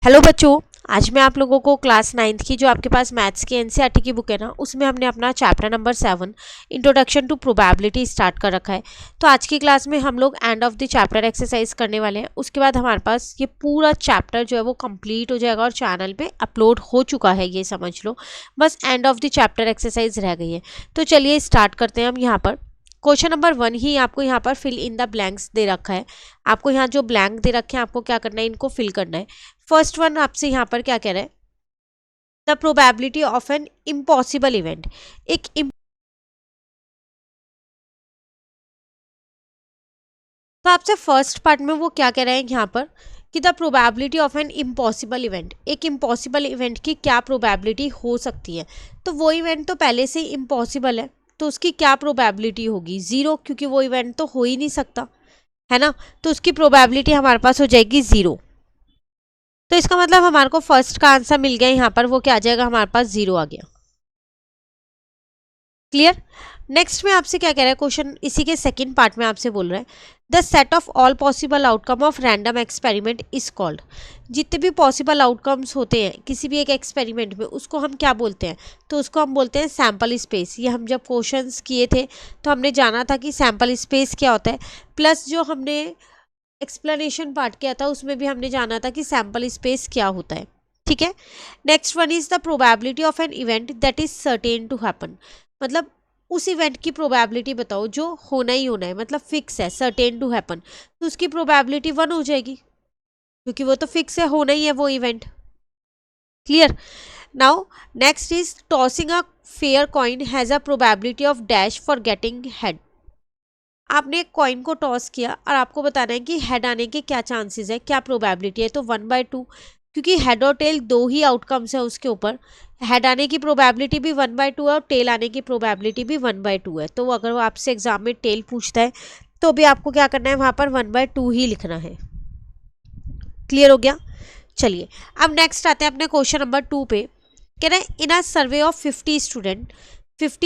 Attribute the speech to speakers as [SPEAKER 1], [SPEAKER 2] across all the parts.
[SPEAKER 1] Hello बच्चों, आज मैं आप लोगों को क्लास 9th की जो आपके पास मैथ्स की एनसीईआरटी की बुक है ना, उसमें हमने अपना chapter number 7 introduction to probability start कर रखा है। तो आज की क्लास में हम लोग end of the chapter exercise करने वाले हैं। उसके बाद हमारे पास ये पूरा चैप्टर जो है वो कंप्लीट हो जाएगा और चैनल पे अपलोड हो चुका है, ये समझ लो। बस end of the chapter exercise रह गई है। तो चलिए स्टार्ट करते हैं हम। यहाँ पर क्वेश्चन नंबर 1 ही आपको यहाँ पर फिल इन द ब्लैंक्स दे रखा है। आपको यहाँ जो ब्लैंक दे रखे हैं आपको क्या करना है, इनको फिल करना है। फर्स्ट वन आपसे यहाँ पर क्या कह रहा है, the probability of an impossible event. एक तो आपसे फर्स्ट पार्ट में वो क्या कह रहे हैं यहाँ पर कि the probability of an impossible event, एक इम्पॉसिबल इवेंट की क्या प्रोबेबिलिटी हो सकती है। तो वो इवेंट तो पहले से ही इम्पॉसिबल है, तो उसकी क्या प्रोबेबिलिटी होगी, ज़ीरो, क्योंकि वो इवेंट तो हो ही नहीं सकता, है ना। तो उसकी प्रोबेबिलिटी हमारे पास हो जाएगी 0। तो इसका मतलब हमारे को फर्स्ट का आंसर मिल गया, यहाँ पर वो क्या आ जाएगा, हमारे पास 0 आ गया। क्लियर। नेक्स्ट में आपसे क्या कह रहा है क्वेश्चन, इसी के सेकंड पार्ट में आपसे बोल रहा है the set of all possible outcome of random experiment is called. जितने भी पॉसिबल आउटकम्स होते हैं किसी भी एक एक्सपेरिमेंट में, उसको हम क्या बोलते हैं, तो उसको हम बोलते हैं सैम्पल स्पेस। ये हम जब क्वेश्चंस किए थे तो हमने जाना था कि सैम्पल स्पेस क्या होता है, प्लस जो हमने एक्सप्लेनेशन पार्ट किया था उसमें भी हमने जाना था कि सैम्पल स्पेस क्या होता है। ठीक है। Next one is the probability of an event that is certain to happen. मतलब उस इवेंट की प्रोबेबिलिटी बताओ जो होना ही होना है, मतलब फिक्स है, सर्टेन टू हैपन, तो उसकी प्रोबेबिलिटी 1 हो जाएगी, क्योंकि वो तो फिक्स है, होना ही है वो event. Clear. Now next is tossing a fair coin has a probability of dash for getting head. आपने एक कॉइन को टॉस किया और आपको बताना है कि हेड आने के क्या चांसेस है, क्या प्रोबेबिलिटी है। तो 1/2, क्योंकि हेड और टेल दो ही आउटकम्स है उसके ऊपर, हेड आने की प्रोबेबिलिटी भी 1/2 है और टेल आने की प्रोबेबिलिटी भी 1/2 है। तो अगर वो आपसे एग्जाम में टेल पूछता है तो भी आपको क्या करना है, वहाँ पर 1/2 ही लिखना है। क्लियर हो गया। चलिए अब नेक्स्ट आते हैं अपने क्वेश्चन नंबर 2 पे। कह रहे हैं इन अ सर्वे ऑफ 50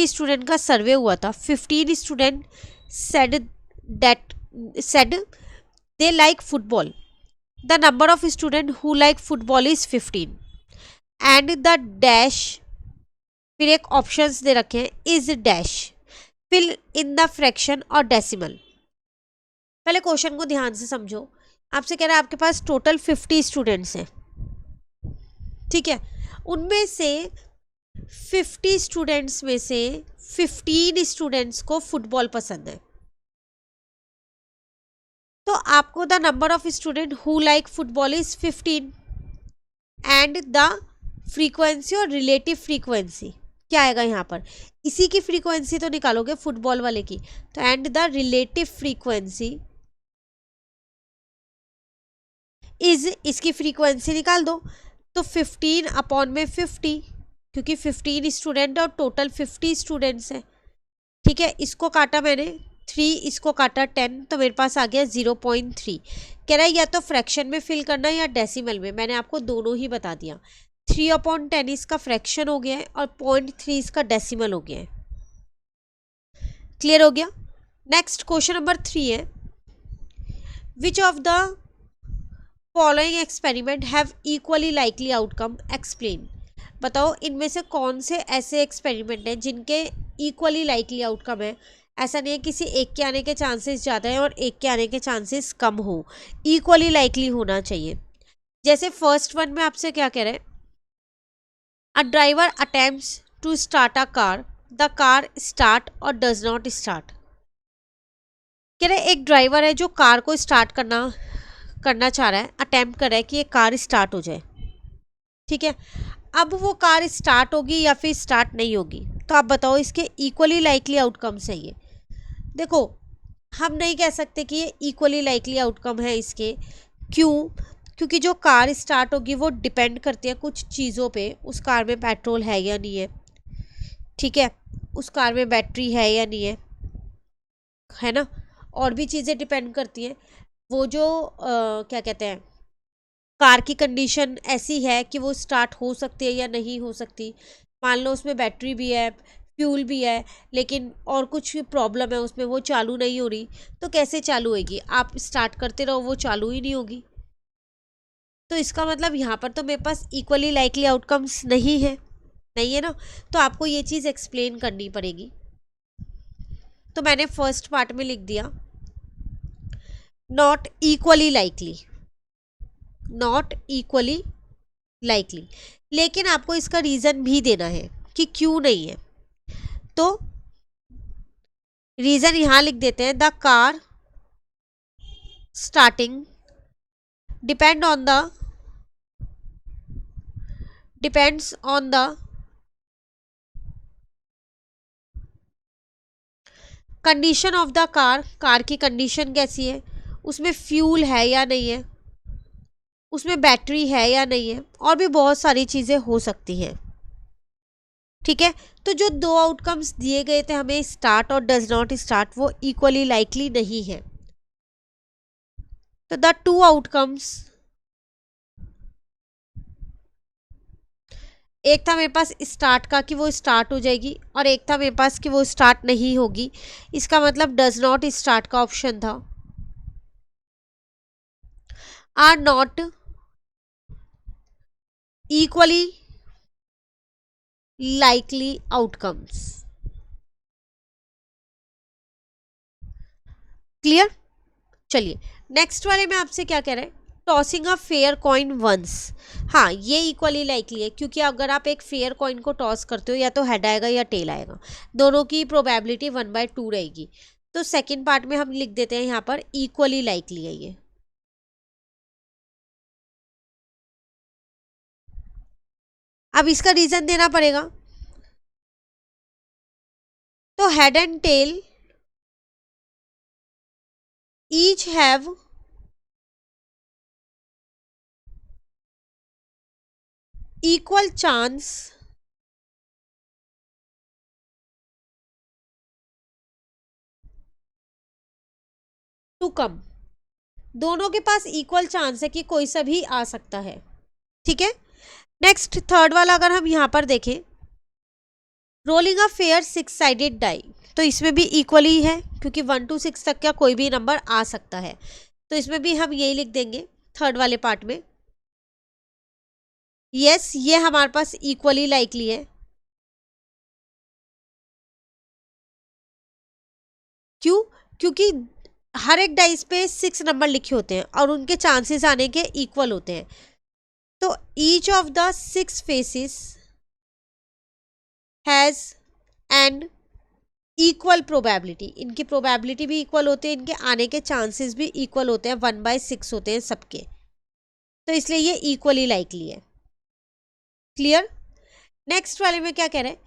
[SPEAKER 1] स्टूडेंट का सर्वे हुआ था। 15 student said said they like football. The number of students who like football is 15 and the dash, फिर एक ऑप्शंस दे रखे हैं, is dash fill in the fraction और डेसिमल। पहले क्वेश्चन को ध्यान से समझो। आपसे कह रहा है आपके पास टोटल 50 स्टूडेंट्स हैं, ठीक है। उनमें से 50 स्टूडेंट्स में से 15 स्टूडेंट्स को फुटबॉल पसंद है। तो आपको the number of student who like football is 15 and the frequency और रिलेटिव फ्रीक्वेंसी क्या आएगा यहाँ पर, इसी की फ्रीक्वेंसी तो निकालोगे फुटबॉल वाले की, तो and the relative frequency is, इसकी फ्रीक्वेंसी निकाल दो। तो 15 अपॉन में 50, क्योंकि 15 स्टूडेंट और टोटल 50 स्टूडेंट्स हैं, ठीक है। इसको काटा मैंने 3, इसको काटा 10, तो मेरे पास आ गया 0.3। कह रहा है या तो फ्रैक्शन में फिल करना या डेसिमल में, मैंने आपको दोनों ही बता दिया। 3/10 इसका फ्रैक्शन हो गया है और 0.3 इसका डेसिमल हो गया है। क्लियर हो गया। नेक्स्ट क्वेश्चन नंबर 3 है which of the following experiment have equally likely outcome explain. बताओ इनमें से कौन से ऐसे एक्सपेरिमेंट हैं जिनके इक्वली लाइकली आउटकम है। ऐसा नहीं है किसी एक के आने के चांसेस ज़्यादा है और एक के आने के चांसेस कम हो, इक्वली लाइकली होना चाहिए। जैसे फर्स्ट वन में आपसे क्या कह रहे हैं, a driver attempts to start a car, the car start और डज नॉट स्टार्ट। कह रहे एक ड्राइवर है जो कार को स्टार्ट करना चाह रहा है, अटेम्प्ट कर रहा है कि ये कार स्टार्ट हो जाए, ठीक है। अब वो कार स्टार्ट होगी या फिर स्टार्ट नहीं होगी, तो आप बताओ इसके इक्वली लाइकली आउटकम्स है ये। देखो हम नहीं कह सकते कि ये इक्वली लाइकली आउटकम है इसके, क्यों, क्योंकि जो कार स्टार्ट होगी वो डिपेंड करती है कुछ चीज़ों पे, उस कार में पेट्रोल है या नहीं है, ठीक है, उस कार में बैटरी है या नहीं है ना, और भी चीज़ें डिपेंड करती हैं। वो जो क्या कहते हैं, कार की कंडीशन ऐसी है कि वो स्टार्ट हो सकती है या नहीं हो सकती। मान लो उसमें बैटरी भी है, फ्यूल भी है, लेकिन और कुछ प्रॉब्लम है उसमें, वो चालू नहीं हो रही, तो कैसे चालू होगी, आप स्टार्ट करते रहो वो चालू ही नहीं होगी। तो इसका मतलब यहाँ पर तो मेरे पास इक्वली लाइकली आउटकम्स नहीं है, नहीं है ना। तो आपको ये चीज़ एक्सप्लेन करनी पड़ेगी। तो मैंने फर्स्ट पार्ट में लिख दिया not equally likely, not equally likely, लेकिन आपको इसका रीज़न भी देना है कि क्यों नहीं है। तो रीज़न यहाँ लिख देते हैं, the car starting depends on the condition of the car, car की कंडीशन कैसी है, उसमें फ्यूल है या नहीं है, उसमें बैटरी है या नहीं है, और भी बहुत सारी चीज़ें हो सकती हैं। ठीक है, तो जो दो आउटकम्स दिए गए थे हमें, स्टार्ट और डज नॉट स्टार्ट, वो इक्वली लाइकली नहीं है। तो द टू आउटकम्स, एक था मेरे पास स्टार्ट का कि वो स्टार्ट हो जाएगी, और एक था मेरे पास कि वो स्टार्ट नहीं होगी। इसका मतलब डज नॉट स्टार्ट का ऑप्शन था। Are not equally likely outcomes. Clear. चलिए नेक्स्ट वाले में आपसे क्या कह रहे हैं, tossing a fair coin once. हाँ, ये इक्वली लाइकली है, क्योंकि अगर आप एक फेयर कॉइन को टॉस करते हो या तो हेड आएगा या टेल आएगा, दोनों की प्रोबेबिलिटी 1/2 रहेगी। तो सेकंड पार्ट में हम लिख देते हैं यहाँ पर इक्वली लाइकली है ये। अब इसका रीजन देना पड़ेगा। तो head and tail each have equal chance to come। दोनों के पास इक्वल चांस है कि कोई सा भी आ सकता है। ठीक है, नेक्स्ट थर्ड वाला अगर हम यहाँ पर देखें, rolling a fair 6 sided die, तो इसमें भी इक्वली है, क्योंकि 1 to 6 तक का कोई भी नंबर आ सकता है। तो इसमें भी हम यही लिख देंगे थर्ड वाले पार्ट में, यस ये हमारे पास इक्वली लाइकली है। क्यों? क्योंकि हर एक डाइस पे 6 नंबर लिखे होते हैं और उनके चांसेस आने के इक्वल होते हैं। तो each of the 6 faces has an equal probability, इनकी प्रोबेबिलिटी भी इक्वल होते हैं, इनके आने के चांसेस भी इक्वल होते हैं, 1/6 होते हैं सबके। तो इसलिए ये इक्वली लाइकली है। क्लियर। नेक्स्ट वाले में क्या कह रहे हैं,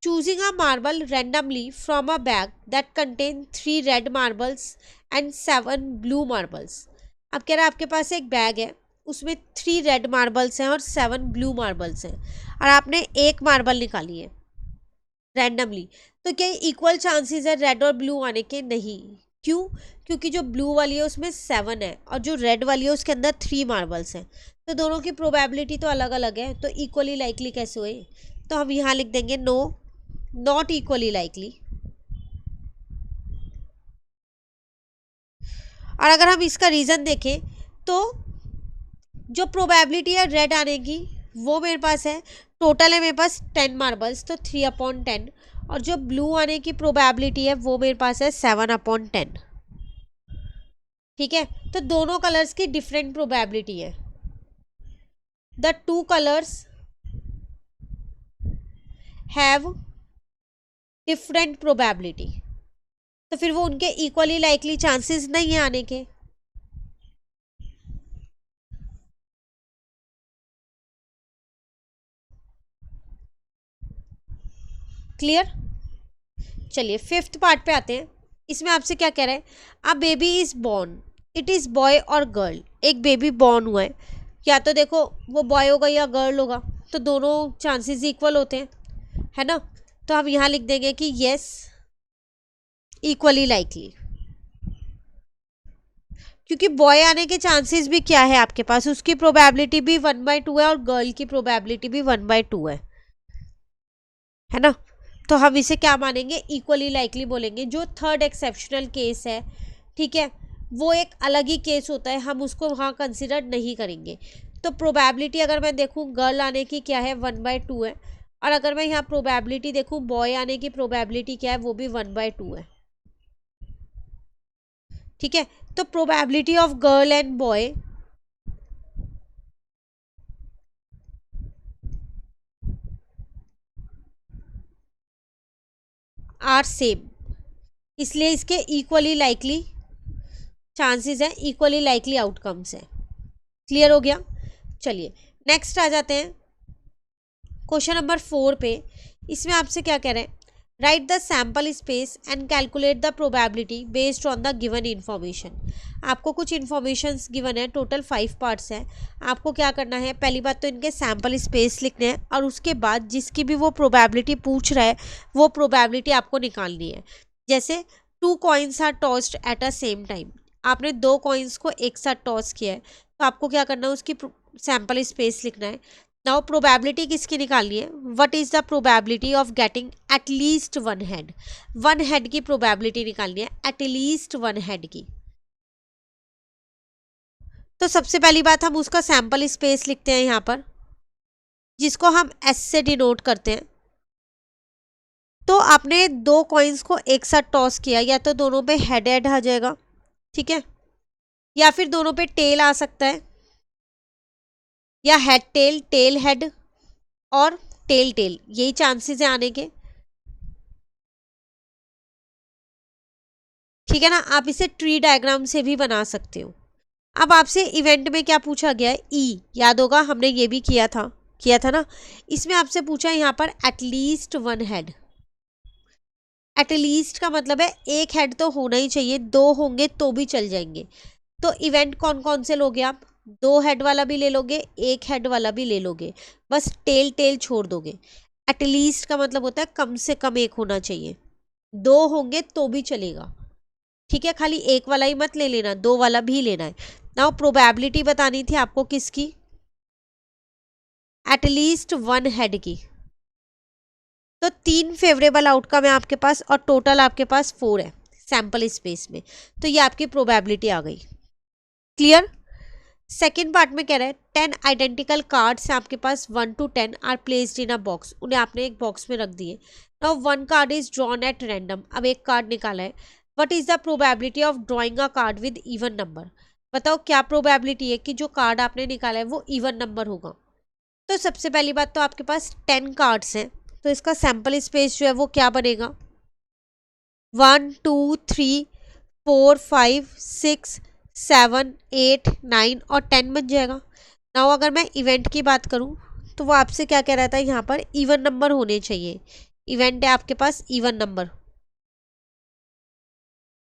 [SPEAKER 1] choosing a marble randomly from a bag that contain 3 red marbles and 7 blue marbles. अब कह रहा है आपके पास एक बैग है, उसमें 3 रेड मार्बल्स हैं और 7 ब्लू मार्बल्स हैं, और आपने एक मार्बल निकाली है रैंडमली। तो क्या इक्वल चांसेस है रेड और ब्लू आने के? नहीं। क्यों? क्योंकि जो ब्लू वाली है उसमें 7 है और जो रेड वाली है उसके अंदर 3 मार्बल्स हैं, तो दोनों की प्रोबेबिलिटी तो अलग अलग है, तो इक्वली लाइकली कैसे हुए? तो हम यहाँ लिख देंगे नो, नॉट इक्वली लाइकली। और अगर हम इसका रीज़न देखें तो जो प्रोबेबिलिटी है रेड आने की वो मेरे पास है, टोटल है मेरे पास 10 मार्बल्स, तो 3/10, और जो ब्लू आने की प्रोबेबिलिटी है वो मेरे पास है 7/10। ठीक है, तो दोनों कलर्स की डिफरेंट प्रोबेबिलिटी है। The two colours have different probability, तो फिर वो उनके इक्वली लाइकली चांसेस नहीं है आने के। क्लियर। चलिए फिफ्थ पार्ट पे आते हैं। इसमें आपसे क्या कह रहा है, a baby is born, it is boy और गर्ल। एक बेबी बॉर्न हुआ है, या तो देखो वो बॉय होगा या गर्ल होगा, तो दोनों चांसेस इक्वल होते हैं, है ना। तो हम यहाँ लिख देंगे कि यस इक्वली लाइकली, क्योंकि बॉय आने के चांसेस भी क्या है आपके पास, उसकी प्रोबेबिलिटी भी 1/2 है और गर्ल की प्रोबेबिलिटी भी 1/2 है ना। तो हम इसे क्या मानेंगे, इक्वली लाइकली बोलेंगे। जो थर्ड एक्सेप्शनल केस है, ठीक है, वो एक अलग ही केस होता है, हम उसको वहाँ कंसिडर नहीं करेंगे। तो प्रोबेबिलिटी अगर मैं देखूँ गर्ल आने की क्या है 1/2 है, और अगर मैं यहाँ प्रोबेबिलिटी देखूँ बॉय आने की प्रोबेबिलिटी क्या है वो भी 1/2 है। ठीक है, तो probability of girl and boy are same, इसलिए इसके इक्वली लाइकली चांसेस हैं, इक्वली लाइकली आउटकम्स हैं। क्लियर हो गया। चलिए नेक्स्ट आ जाते हैं क्वेश्चन नंबर 4 पे। इसमें आपसे क्या कह रहे हैं, right the sample space and calculate the probability based on the given information. आपको कुछ इन्फॉर्मेशंस गिवन है, टोटल 5 पार्ट्स हैं। आपको क्या करना है, पहली बात तो इनके सैम्पल स्पेस लिखने हैं, और उसके बाद जिसकी भी वो प्रोबेबिलिटी पूछ रहा है वो प्रोबेबिलिटी आपको निकालनी है। जैसे 2 coins are tossed at a same time, आपने 2 कॉइन्स को एक साथ टॉस किया है, तो आपको क्या करना है, उसकी सैम्पल स्पेस लिखना है। नाउ प्रोबेबिलिटी किसकी निकालनी है, what is the probability of getting at least 1 head. 1 head की प्रोबेबिलिटी निकालनी है, एटलीस्ट 1 हेड की। तो सबसे पहली बात हम उसका सैम्पल स्पेस लिखते हैं यहाँ पर, जिसको हम एस से डिनोट करते हैं। तो आपने 2 कॉइन्स को एक साथ टॉस किया, या तो दोनों पे हेड हेड आ जाएगा, ठीक है, या फिर दोनों पे टेल आ सकता है, या हेड टेल, टेल हेड और टेल टेल, यही चांसेस है आने के। ठीक है ना, आप इसे ट्री डायग्राम से भी बना सकते हो। अब आपसे इवेंट में क्या पूछा गया है, ई, याद होगा हमने ये भी किया था ना। इसमें आपसे पूछा है यहाँ पर एटलीस्ट 1 हेड। एटलीस्ट का मतलब है एक हेड तो होना ही चाहिए, 2 होंगे तो भी चल जाएंगे। तो इवेंट कौन कौन से लोगे आप, 2 हेड वाला भी ले लोगे, 1 हेड वाला भी ले लोगे, बस टेल टेल छोड़ दोगे। एटलीस्ट का मतलब होता है कम से कम एक होना चाहिए, 2 होंगे तो भी चलेगा। ठीक है, खाली एक वाला ही मत ले लेना, 2 वाला भी लेना है। नाउ प्रोबेबिलिटी बतानी थी आपको किसकी, एटलीस्ट 1 हेड की। तो 3 फेवरेबल आउटकम है आपके पास, और टोटल आपके पास 4 है सैंपल स्पेस में, तो ये आपकी प्रोबेबिलिटी आ गई। क्लियर। सेकेंड पार्ट में कह रहा है 10 आइडेंटिकल कार्ड्स हैं आपके पास, 1 to 10 are placed in a box, उन्हें आपने एक बॉक्स में रख दिए। Now 1 card is drawn at random, अब एक कार्ड निकाला है। What is the probability of drawing a card with even number. बताओ क्या प्रोबेबिलिटी है कि जो कार्ड आपने निकाला है वो इवन नंबर होगा। तो सबसे पहली बात तो आपके पास 10 कार्ड्स हैं, तो इसका सैंपल स्पेस जो है वो क्या बनेगा, 1 2 3 4 5 6 7 8 9 और 10 बन जाएगा। नाउ अगर मैं इवेंट की बात करूं तो वो आपसे क्या कह रहा था, यहाँ पर इवन नंबर होने चाहिए। इवेंट है आपके पास इवन नंबर,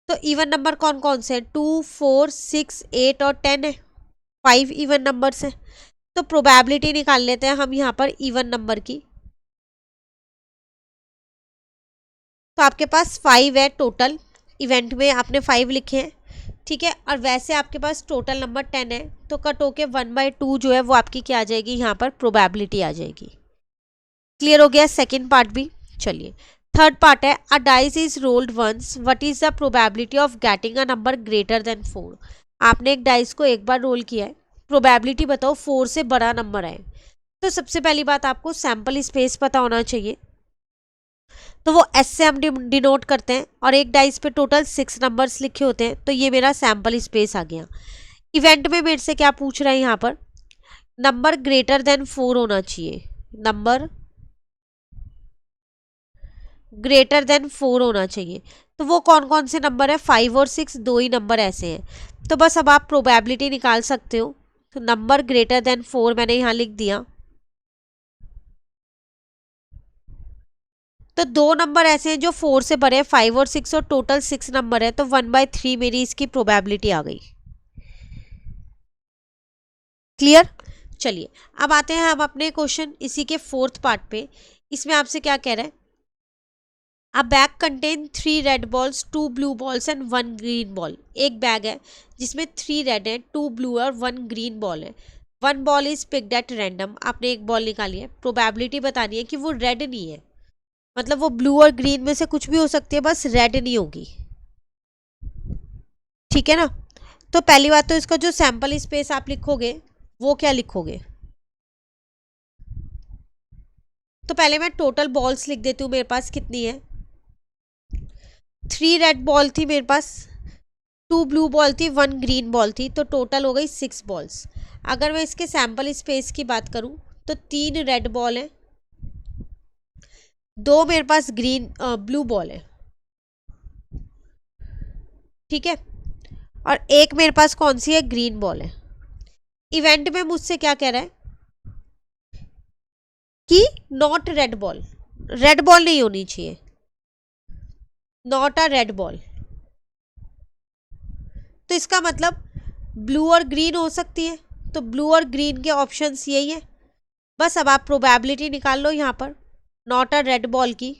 [SPEAKER 1] तो इवन नंबर कौन कौन से हैं, 2 4 6 8 और 10 है, 5 इवन नंबर्स हैं। तो प्रोबेबिलिटी निकाल लेते हैं हम यहाँ पर इवन नंबर की। तो आपके पास 5 है टोटल, इवेंट में आपने 5 लिखे हैं, ठीक है, और वैसे आपके पास टोटल नंबर 10 है, तो कट होके 1/2 जो है वो आपकी क्या आ जाएगी, यहाँ पर प्रोबेबिलिटी आ जाएगी। क्लियर हो गया सेकेंड पार्ट भी। चलिए थर्ड पार्ट है, a dice is rolled once, what is the probability of getting a number greater than 4। आपने एक डाइस को एक बार रोल किया है, प्रोबेबिलिटी बताओ 4 से बड़ा नंबर आए। तो सबसे पहली बात आपको सैंपल स्पेस पता होना चाहिए, तो वो एस से हम डिनोट करते हैं, और एक डाइस पे टोटल 6 नंबर्स लिखे होते हैं, तो ये मेरा सैंपल स्पेस आ गया। इवेंट में मेरे से क्या पूछ रहा है यहाँ पर, नंबर ग्रेटर देन 4 होना चाहिए, नंबर ग्रेटर देन 4 होना चाहिए। तो वो कौन कौन से नंबर है, 5 और 6, 2 ही नंबर ऐसे हैं। तो बस अब आप प्रोबेबिलिटी निकाल सकते हो। तो नंबर ग्रेटर देन 4 मैंने यहाँ लिख दिया। तो 2 नंबर ऐसे हैं जो 4 से बड़े हैं, 5 और 6, और टोटल 6 नंबर है, तो 1/3 मेरी इसकी प्रोबेबिलिटी आ गई। क्लियर। चलिए अब आते हैं हम अपने क्वेश्चन इसी के 4th पार्ट पे। इसमें आपसे क्या कह रहा है, a bag contain 3 red balls, 2 blue balls and 1 green ball. एक बैग है जिसमें 3 रेड है, 2 ब्लू और 1 ग्रीन बॉल है। 1 ball is picked at random, आपने एक बॉल निकाली है, प्रोबेबिलिटी बतानी है कि वो रेड नहीं है, मतलब वो ब्लू और ग्रीन में से कुछ भी हो सकती है, बस रेड नहीं होगी। ठीक है ना। तो पहली बात तो इसका जो सैंपल स्पेस आप लिखोगे वो क्या लिखोगे? तो पहले मैं टोटल बॉल्स लिख देती हूँ, मेरे पास कितनी है। 3 रेड बॉल थी मेरे पास, 2 ब्लू बॉल थी, 1 ग्रीन बॉल थी, तो टोटल हो गई 6 बॉल्स। अगर मैं इसके सैंपल स्पेस की बात करूँ तो 3 रेड बॉल है, 2 मेरे पास ब्लू बॉल है, ठीक है, और एक मेरे पास कौन सी है, ग्रीन बॉल है। इवेंट में मुझसे क्या कह रहा है कि नॉट रेड बॉल नहीं होनी चाहिए, नॉट अ रेड बॉल। तो इसका मतलब ब्लू और ग्रीन हो सकती है, तो ब्लू और ग्रीन के ऑप्शंस यही है। बस अब आप प्रोबेबिलिटी निकाल लो यहाँ पर नॉट अ रेड बॉल की।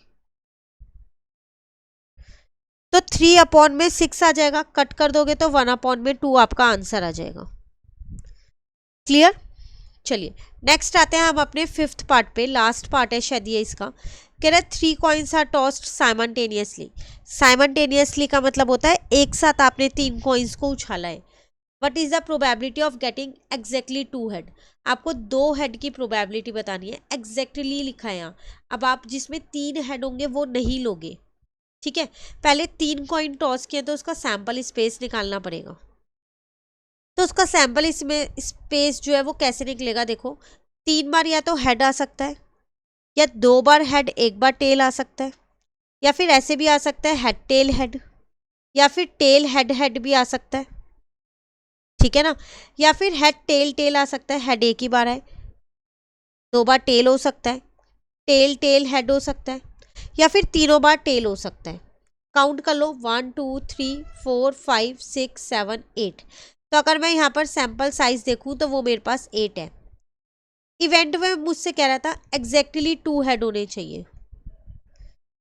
[SPEAKER 1] तो 3/6 आ जाएगा, कट कर दोगे तो 1/2 आपका आंसर आ जाएगा। क्लियर? चलिए नेक्स्ट आते हैं हम अपने 5th पार्ट पे, लास्ट पार्ट है शायद ये इसका। कह रहा है 3 coins are tossed simultaneously. Simultaneously का मतलब होता है एक साथ आपने 3 कॉइन्स को उछाला है। What is the probability of getting exactly 2 head. आपको 2 हेड की प्रोबेबिलिटी बतानी है, एग्जैक्टली लिखा है यहाँ। अब आप जिसमें 3 हेड होंगे वो नहीं लोगे, ठीक है। पहले 3 कॉइन टॉस किए तो उसका सैंपल स्पेस निकालना पड़ेगा। तो उसका सैंपल इसमें स्पेस जो है वो कैसे निकलेगा, देखो 3 बार या तो हेड आ सकता है, या 2 बार हेड 1 बार टेल आ सकता है, या फिर ऐसे भी आ सकता है हेड टेल हेड, या फिर टेल हेड हेड भी आ सकता है, ठीक है ना। या फिर हेड टेल टेल आ सकता है, हेड एक ही बार आए, 2 बार टेल हो सकता है, टेल टेल हेड हो सकता है, या फिर तीनों बार टेल हो सकता है। काउंट कर लो 1 2 3 4 5 6 7 8। तो अगर मैं यहाँ पर सैंपल साइज देखूँ तो वो मेरे पास 8 है। इवेंट में मुझसे कह रहा था एग्जैक्टली 2 हेड होने चाहिए,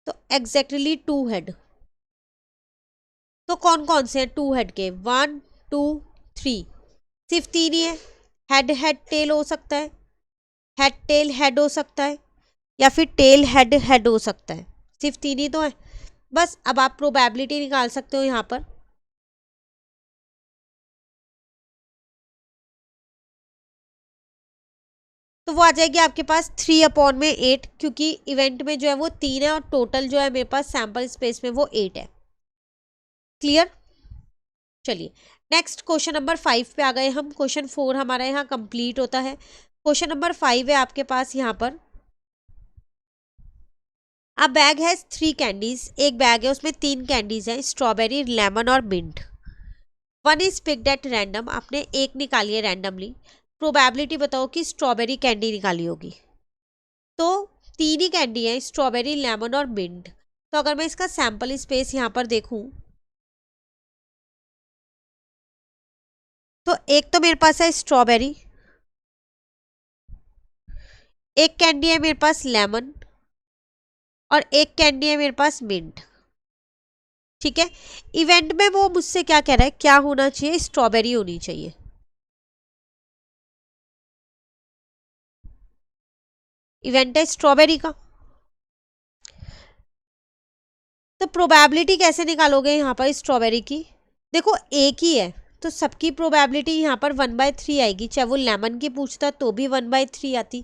[SPEAKER 1] तो एग्जैक्टली 2 हेड। तो कौन कौन से हैं 2 हेड के, 1 2 3, सिर्फ 3 ही है। हेड हेड टेल हो सकता है, हेड टेल हेड हो सकता है, या फिर टेल हेड हेड हो सकता है, सिर्फ 3 ही तो है। बस अब आप प्रोबेबिलिटी निकाल सकते हो यहाँ पर। तो वो आ जाएगी आपके पास 3/8, क्योंकि इवेंट में जो है वो 3 है और टोटल जो है मेरे पास सैंपल स्पेस में वो 8 है। क्लियर? चलिए नेक्स्ट क्वेश्चन नंबर 5 पे आ गए हम। क्वेश्चन 4 हमारा यहाँ कंप्लीट होता है। क्वेश्चन नंबर 5 है आपके पास यहाँ पर, अ बैग हैज 3 कैंडीज। एक बैग है उसमें 3 कैंडीज हैं, स्ट्रॉबेरी लेमन और mint. One is picked at random, आपने एक निकाली है रैंडमली। प्रोबेबिलिटी बताओ कि स्ट्रॉबेरी कैंडी निकाली होगी। तो 3 ही कैंडी है, स्ट्रॉबेरी लेमन और मिंट। तो अगर मैं इसका सैंपल स्पेस यहाँ पर देखूं तो एक तो मेरे पास है स्ट्रॉबेरी, एक कैंडी है मेरे पास लेमन, और एक कैंडी है मेरे पास मिंट, ठीक है। इवेंट में वो मुझसे क्या कह रहा है, क्या होना चाहिए, स्ट्रॉबेरी होनी चाहिए। इवेंट है स्ट्रॉबेरी का, तो प्रोबेबिलिटी कैसे निकालोगे यहाँ पर स्ट्रॉबेरी की। देखो एक ही है तो सबकी प्रोबेबिलिटी यहाँ पर 1/3 आएगी, चाहे वो लेमन की पूछता तो भी 1/3 आती,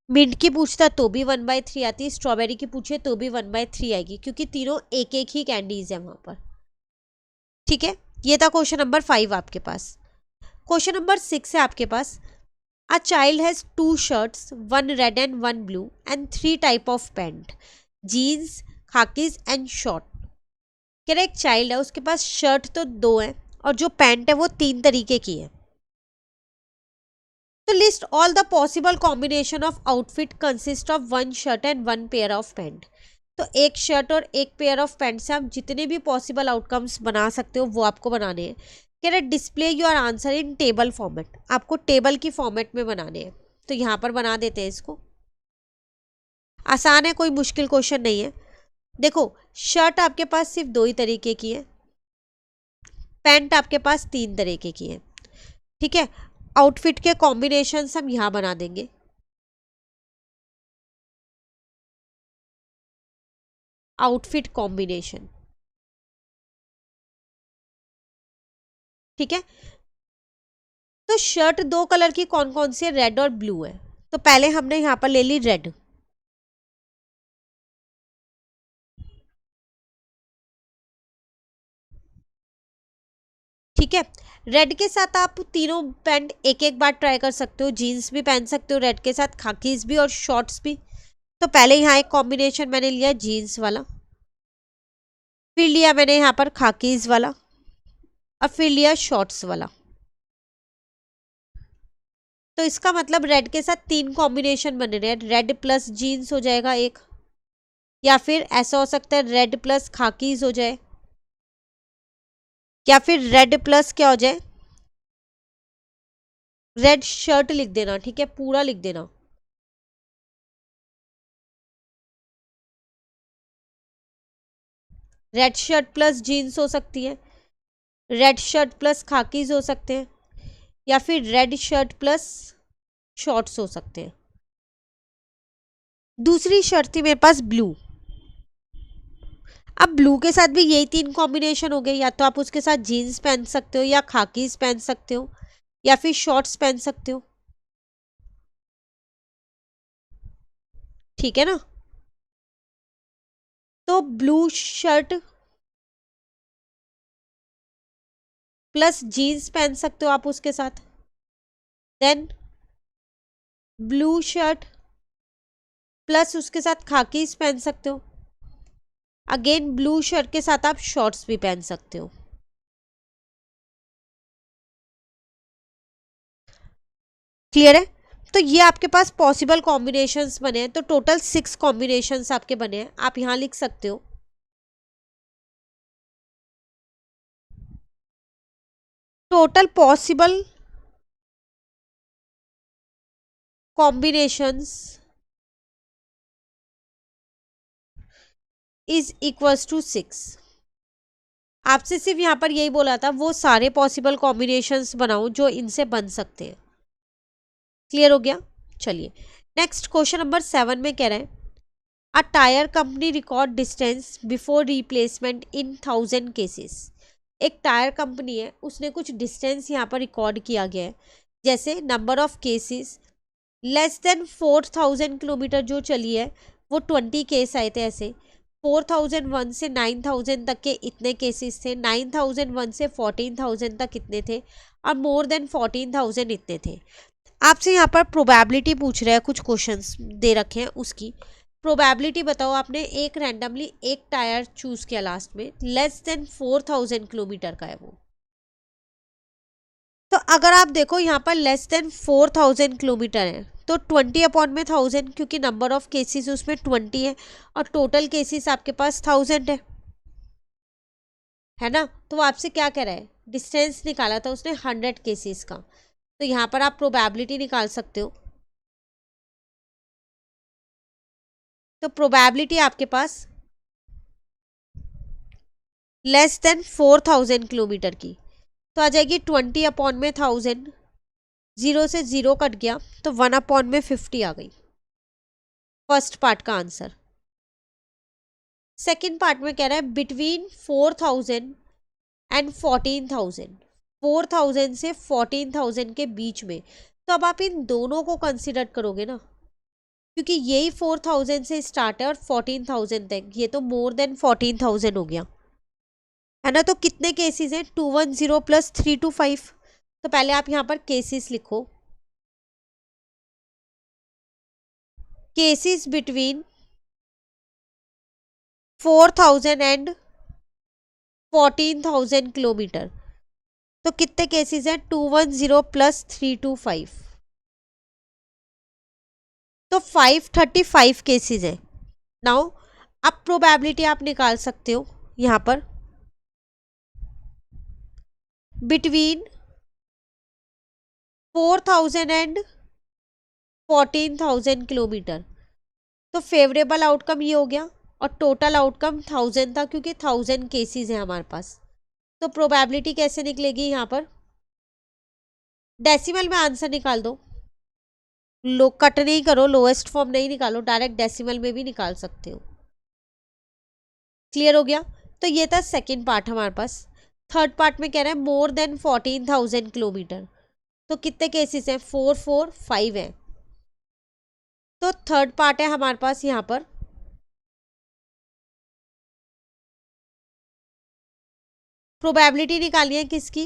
[SPEAKER 1] मिंट की पूछता तो भी 1/3 आती, स्ट्रॉबेरी की पूछे तो भी 1/3 आएगी, क्योंकि तीनों एक एक ही कैंडीज है वहां पर, ठीक है। ये था क्वेश्चन नंबर 5 आपके पास। क्वेश्चन नंबर 6 है आपके पास, a child has 2 shirts, 1 red and 1 blue and 3 type of pant, jeans, khakis and short. कह रहा एक चाइल्ड है, उसके पास शर्ट तो 2 है और जो पैंट है वो 3 तरीके की है। तो list all the possible combination of outfit consist of 1 shirt and 1 pair of pant. तो एक शर्ट और एक पेयर ऑफ पैंट से आप जितने भी पॉसिबल आउटकम्स बना सकते हो वो आपको बनाने हैं। कह रहे display your answer in table format, आपको टेबल की फॉर्मेट में बनाने हैं। तो यहाँ पर बना देते हैं इसको, आसान है, कोई मुश्किल क्वेश्चन नहीं है। देखो शर्ट आपके पास सिर्फ 2 ही तरीके की है, पैंट आपके पास 3 तरीके की है, ठीक है। आउटफिट के कॉम्बिनेशन हम यहाँ बना देंगे, आउटफिट कॉम्बिनेशन, ठीक है। तो शर्ट दो कलर की कौन कौन सी है, रेड और ब्लू है। तो पहले हमने यहाँ पर ले ली रेड, ठीक है। रेड के साथ आप तीनों पैंट एक एक बार ट्राई कर सकते हो, जीन्स भी पहन सकते हो रेड के साथ, खाकीज भी और शॉर्ट्स भी। तो पहले यहाँ एक कॉम्बिनेशन मैंने लिया जीन्स वाला, फिर लिया मैंने यहाँ पर खाकीज वाला, और फिर लिया शॉर्ट्स वाला। तो इसका मतलब रेड के साथ तीन कॉम्बिनेशन बने रहे, रेड प्लस जीन्स हो जाएगा एक, या फिर ऐसा हो सकता है रेड प्लस खाकीज हो जाए, या फिर रेड प्लस क्या हो जाए, रेड शर्ट लिख देना, ठीक है, पूरा लिख देना। रेड शर्ट प्लस जीन्स हो सकती है, रेड शर्ट प्लस खाकीज हो सकते हैं, या फिर रेड शर्ट प्लस शॉर्ट्स हो सकते हैं। दूसरी शर्ट थी मेरे पास ब्लू। अब ब्लू के साथ भी यही तीन कॉम्बिनेशन हो गए, या तो आप उसके साथ जीन्स पहन सकते हो, या खाकीज पहन सकते हो, या फिर शॉर्ट्स पहन सकते हो, ठीक है ना। तो ब्लू शर्ट प्लस जीन्स पहन सकते हो आप उसके साथ, देन ब्लू शर्ट प्लस उसके साथ खाकीज पहन सकते हो, अगेन ब्लू शर्ट के साथ आप शॉर्ट्स भी पहन सकते हो। क्लियर है। तो ये आपके पास पॉसिबल कॉम्बिनेशंस बने हैं, तो टोटल 6 कॉम्बिनेशंस आपके बने हैं, आप यहां लिख सकते हो। Total possible combinations is equals to 6। आपसे सिर्फ यहाँ पर यही बोला था वो सारे पॉसिबल कॉम्बिनेशंस बनाओ जो इनसे बन सकते हैं। क्लियर हो गया। चलिए नेक्स्ट क्वेश्चन नंबर 7 में कह रहे हैं a tyre company record distance before replacement in 1000 cases. एक टायर कंपनी है, उसने कुछ डिस्टेंस यहाँ पर रिकॉर्ड किया गया है, जैसे number of cases less than 4000 kilometre जो चली है वो 20 केस आए थे। ऐसे 4001 से 9000 तक के इतने केसेस थे, 9001 से 14000 तक इतने थे, और मोर देन 14000 इतने थे। आपसे यहाँ पर प्रोबेबिलिटी पूछ रहा है, कुछ क्वेश्चंस दे रखे हैं, उसकी प्रोबेबिलिटी बताओ। आपने एक रैंडमली एक टायर चूज किया लास्ट में, लेस देन 4000 किलोमीटर का है वो। तो अगर आप देखो यहाँ पर लेस देन 4000 किलोमीटर है, तो 20 अपॉन में 1000, क्योंकि नंबर ऑफ केसेस उसमें 20 है और टोटल केसेस आपके पास 1000 है ना। तो वो आपसे क्या कह रहा है, डिस्टेंस निकाला था उसने 100 केसेस का। तो यहाँ पर आप प्रोबेबिलिटी निकाल सकते हो। तो प्रोबेबिलिटी आपके पास लेस देन 4000 किलोमीटर की तो आ जाएगी 20 अपॉन में 1000, 0 से 0 कट गया तो 1 अपॉन में 50 आ गई। फर्स्ट पार्ट का आंसर। सेकेंड पार्ट में कह रहा है बिटवीन 4000 एंड 14000, 4000 से 14000 के बीच में। तो अब आप इन दोनों को कंसिडर करोगे ना, क्योंकि यही 4000 से स्टार्ट है और 14000 तक, ये तो मोर देन 14000 हो गया है ना। तो कितने केसेस हैं, 210 प्लस 325। तो पहले आप यहाँ पर केसेस लिखो, केसेस बिटवीन 4000 एंड 14000 किलोमीटर। तो कितने केसेस हैं, 210 प्लस 325, तो 535 केसेस है। नाउ अब प्रोबेबिलिटी आप निकाल सकते हो यहाँ पर बिटवीन 4000 एंड 14000 किलोमीटर। तो फेवरेबल आउटकम ये हो गया, और टोटल आउटकम 1000 था, क्योंकि 1000 केसेस है हमारे पास। तो प्रोबेबिलिटी कैसे निकलेगी, यहाँ पर डेसिमल में आंसर निकाल दो। लो कट नहीं करो, लोएस्ट फॉर्म नहीं निकालो, डायरेक्ट डेसिमल में भी निकाल सकते हो। क्लियर हो गया। तो ये था सेकेंड पार्ट हमारे पास। थर्ड पार्ट में कह रहे हैं मोर देन 14000 किलोमीटर। तो कितने केसेस हैं, 4 4 5 हैं। तो थर्ड पार्ट है हमारे पास यहाँ पर प्रोबेबिलिटी निकालनी है किसकी,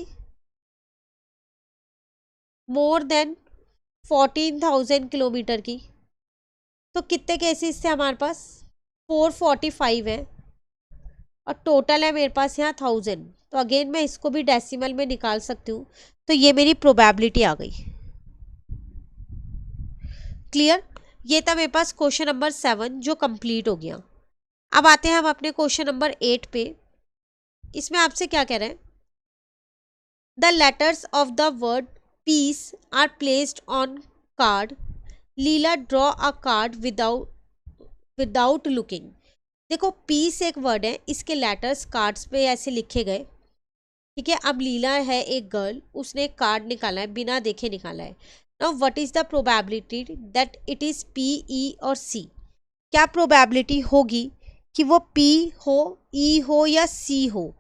[SPEAKER 1] मोर देन 14,000 किलोमीटर की। तो कितने केसेस थे हमारे पास, 445 है और टोटल है मेरे पास यहाँ 1000। तो अगेन मैं इसको भी डेसिमल में निकाल सकती हूँ। तो ये मेरी प्रोबेबिलिटी आ गई। क्लियर। ये था मेरे पास क्वेश्चन नंबर 7 जो कंप्लीट हो गया। अब आते हैं हम अपने क्वेश्चन नंबर 8 पे। इसमें आपसे क्या कह रहे हैं, the letters of the word piece are placed on card, Leela draw a card without looking. देखो पीस एक वर्ड है, इसके लेटर्स कार्ड्स पे ऐसे लिखे गए, ठीक है। अब लीला है एक गर्ल, उसने एक कार्ड निकाला है, बिना देखे निकाला है। Now what is the probability that it is P, E और सी। क्या प्रोबेबिलिटी होगी कि वो पी हो, ई हो या सी हो।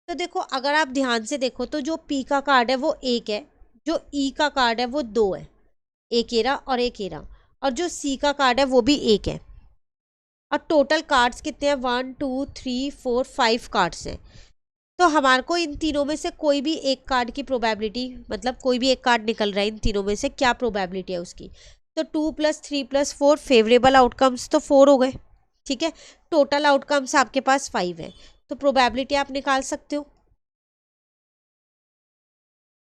[SPEAKER 1] तो देखो अगर आप ध्यान से देखो तो जो पी का कार्ड है वो एक है, जो ई का कार्ड है वो दो है, एक एरा और एक एरा, और जो सी का कार्ड है वो भी एक है। और टोटल कार्ड्स कितने हैं, 1 2 3 4 5 कार्ड्स हैं। तो हमारे को इन तीनों में से कोई भी एक कार्ड की प्रोबेबिलिटी, मतलब कोई भी एक कार्ड निकल रहा है इन तीनों में से, क्या प्रोबेबिलिटी है उसकी। तो 2 + 3 + 4 फेवरेबल आउटकम्स तो 4 हो गए, ठीक है। टोटल आउटकम्स आपके पास 5 है, तो प्रोबेबिलिटी आप निकाल सकते हो।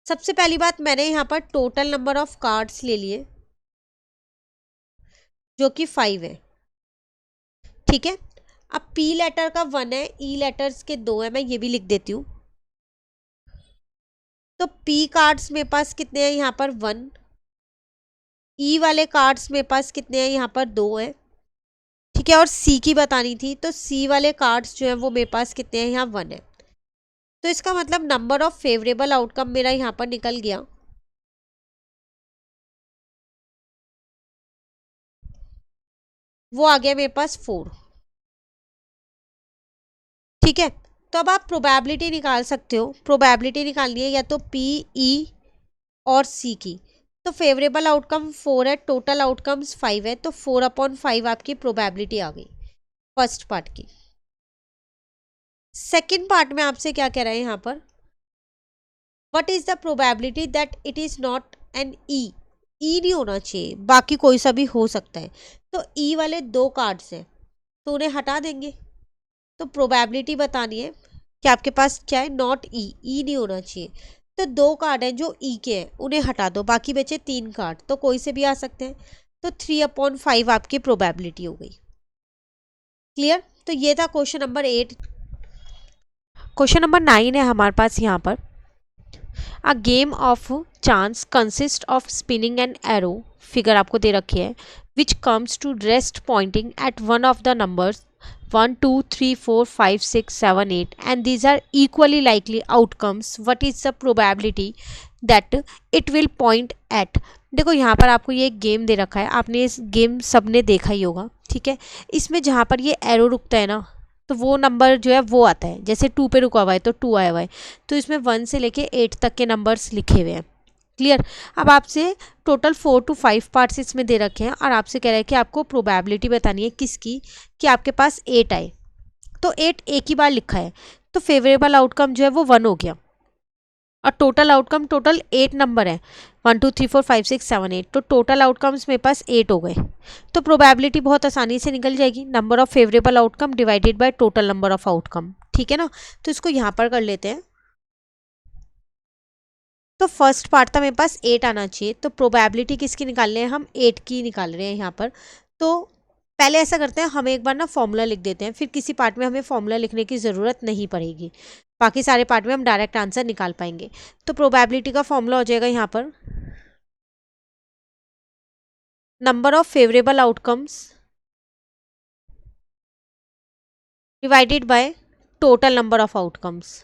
[SPEAKER 1] सबसे पहली बात, मैंने यहाँ पर टोटल नंबर ऑफ कार्ड्स ले लिए जो कि 5 है, ठीक है। अब पी लेटर का 1 है, ई लेटर्स के 2 है, मैं ये भी लिख देती हूँ। तो पी कार्ड्स मेरे पास कितने हैं यहाँ पर 1, ई वाले कार्ड्स मेरे पास कितने हैं यहाँ पर 2 है, ठीक है। और सी की बतानी थी, तो सी वाले कार्ड्स जो है वो मेरे पास कितने हैं यहाँ 1 है। तो इसका मतलब नंबर ऑफ फेवरेबल आउटकम मेरा यहाँ पर निकल गया, वो आ गया मेरे पास 4, ठीक है। तो अब आप प्रोबेबिलिटी निकाल सकते हो। प्रोबेबिलिटी निकालनी है या तो पी, ई और सी की। तो फेवरेबल आउटकम 4 है, टोटल आउटकम्स 5 है, तो 4/5 आपकी प्रोबेबिलिटी आ गई फर्स्ट पार्ट की। सेकेंड पार्ट में आपसे क्या कह रहे हैं यहाँ पर, what is the probability that it is not an E. E नहीं होना चाहिए, बाकी कोई सा भी हो सकता है। तो ई वाले 2 कार्ड्स हैं तो उन्हें हटा देंगे। तो प्रोबेबिलिटी बतानी है कि आपके पास क्या है, नॉट ई, ई नहीं होना चाहिए। तो 2 कार्ड हैं जो ई के हैं, उन्हें हटा दो, बाकी बचे 3 कार्ड, तो कोई से भी आ सकते हैं। तो 3/5 आपकी प्रोबेबिलिटी हो गई। क्लियर। तो ये था क्वेश्चन नंबर 8। क्वेश्चन नंबर 9 है हमारे पास यहाँ पर, a game of chance consist of spinning an arrow, figure आपको दे रखी है, which comes to rest pointing at one of the numbers 1 2 3 4 5 6 7 8 and these are equally likely outcomes. What is the probability that it will point at? देखो यहाँ पर आपको ये game दे रखा है, आपने इस गेम सबने देखा ही होगा, ठीक है। इसमें जहाँ पर ये एरो रुकता है ना, तो वो नंबर जो है वो आता है। जैसे 2 पे रुका हुआ है तो 2 आया हुआ है, तो इसमें 1 से लेके 8 तक के नंबर्स लिखे हुए हैं। क्लियर। अब आपसे टोटल 4 to 5 पार्ट्स इसमें दे रखे हैं और आपसे कह रहा है कि आपको प्रोबेबिलिटी बतानी है किसकी, कि आपके पास 8 आए। तो 8 एक ही बार लिखा है, तो फेवरेबल आउटकम जो है वो 1 हो गया। और टोटल आउटकम, टोटल 8 नंबर है, 1 2 3 4 5 6 7 8, तो टोटल आउटकम्स मेरे पास 8 हो गए। तो प्रोबेबिलिटी बहुत आसानी से निकल जाएगी, number of favourable outcome divided by total number of outcome, ठीक है ना। तो इसको यहाँ पर कर लेते हैं। तो फर्स्ट पार्ट था मेरे पास 8 आना चाहिए, तो प्रोबेबिलिटी किसकी निकाल रहे हैं हम, 8 की निकाल रहे हैं यहाँ पर। तो पहले ऐसा करते हैं, हम एक बार ना फॉर्मूला लिख देते हैं, फिर किसी पार्ट में हमें फॉर्मूला लिखने की ज़रूरत नहीं पड़ेगी, बाकी सारे पार्ट में हम डायरेक्ट आंसर निकाल पाएंगे। तो प्रोबेबिलिटी का फॉर्मूला हो जाएगा यहाँ पर, number of favourable outcomes divided by total number of outcomes.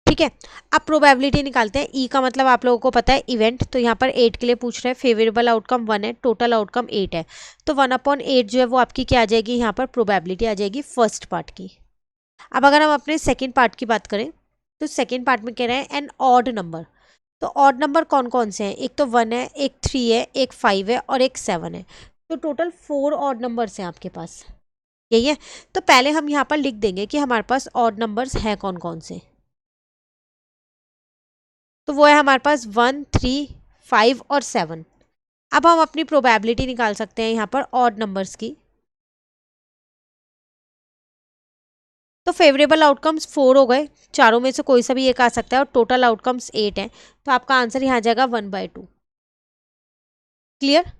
[SPEAKER 1] ठीक है। अब प्रोबेबिलिटी निकालते हैं। ई का मतलब आप लोगों को पता है इवेंट, तो यहाँ पर 8 के लिए पूछ रहे हैं, फेवरेबल आउटकम 1 है, टोटल आउटकम 8 है, तो 1/8 जो है वो आपकी क्या आ जाएगी, यहाँ पर प्रोबेबिलिटी आ जाएगी फर्स्ट पार्ट की। अब अगर हम अपने सेकेंड पार्ट की बात करें, तो सेकेंड पार्ट में कह रहे हैं एन ऑड नंबर। तो ऑड नंबर कौन कौन से हैं? एक तो 1 है, एक 3 है, एक 5 है और एक 7 है। तो टोटल 4 ऑड नंबर्स हैं आपके पास, यही है। तो पहले हम यहाँ पर लिख देंगे कि हमारे पास ऑड नंबर्स हैं कौन कौन से। तो वो है हमारे पास 1, 3, 5 और 7। अब हम अपनी प्रोबेबिलिटी निकाल सकते हैं यहाँ पर ऑड नंबर्स की। तो फेवरेबल आउटकम्स 4 हो गए, चारों में से कोई सा भी एक आ सकता है और टोटल आउटकम्स 8 है। तो आपका आंसर यहाँ आ जाएगा 1/2। क्लियर।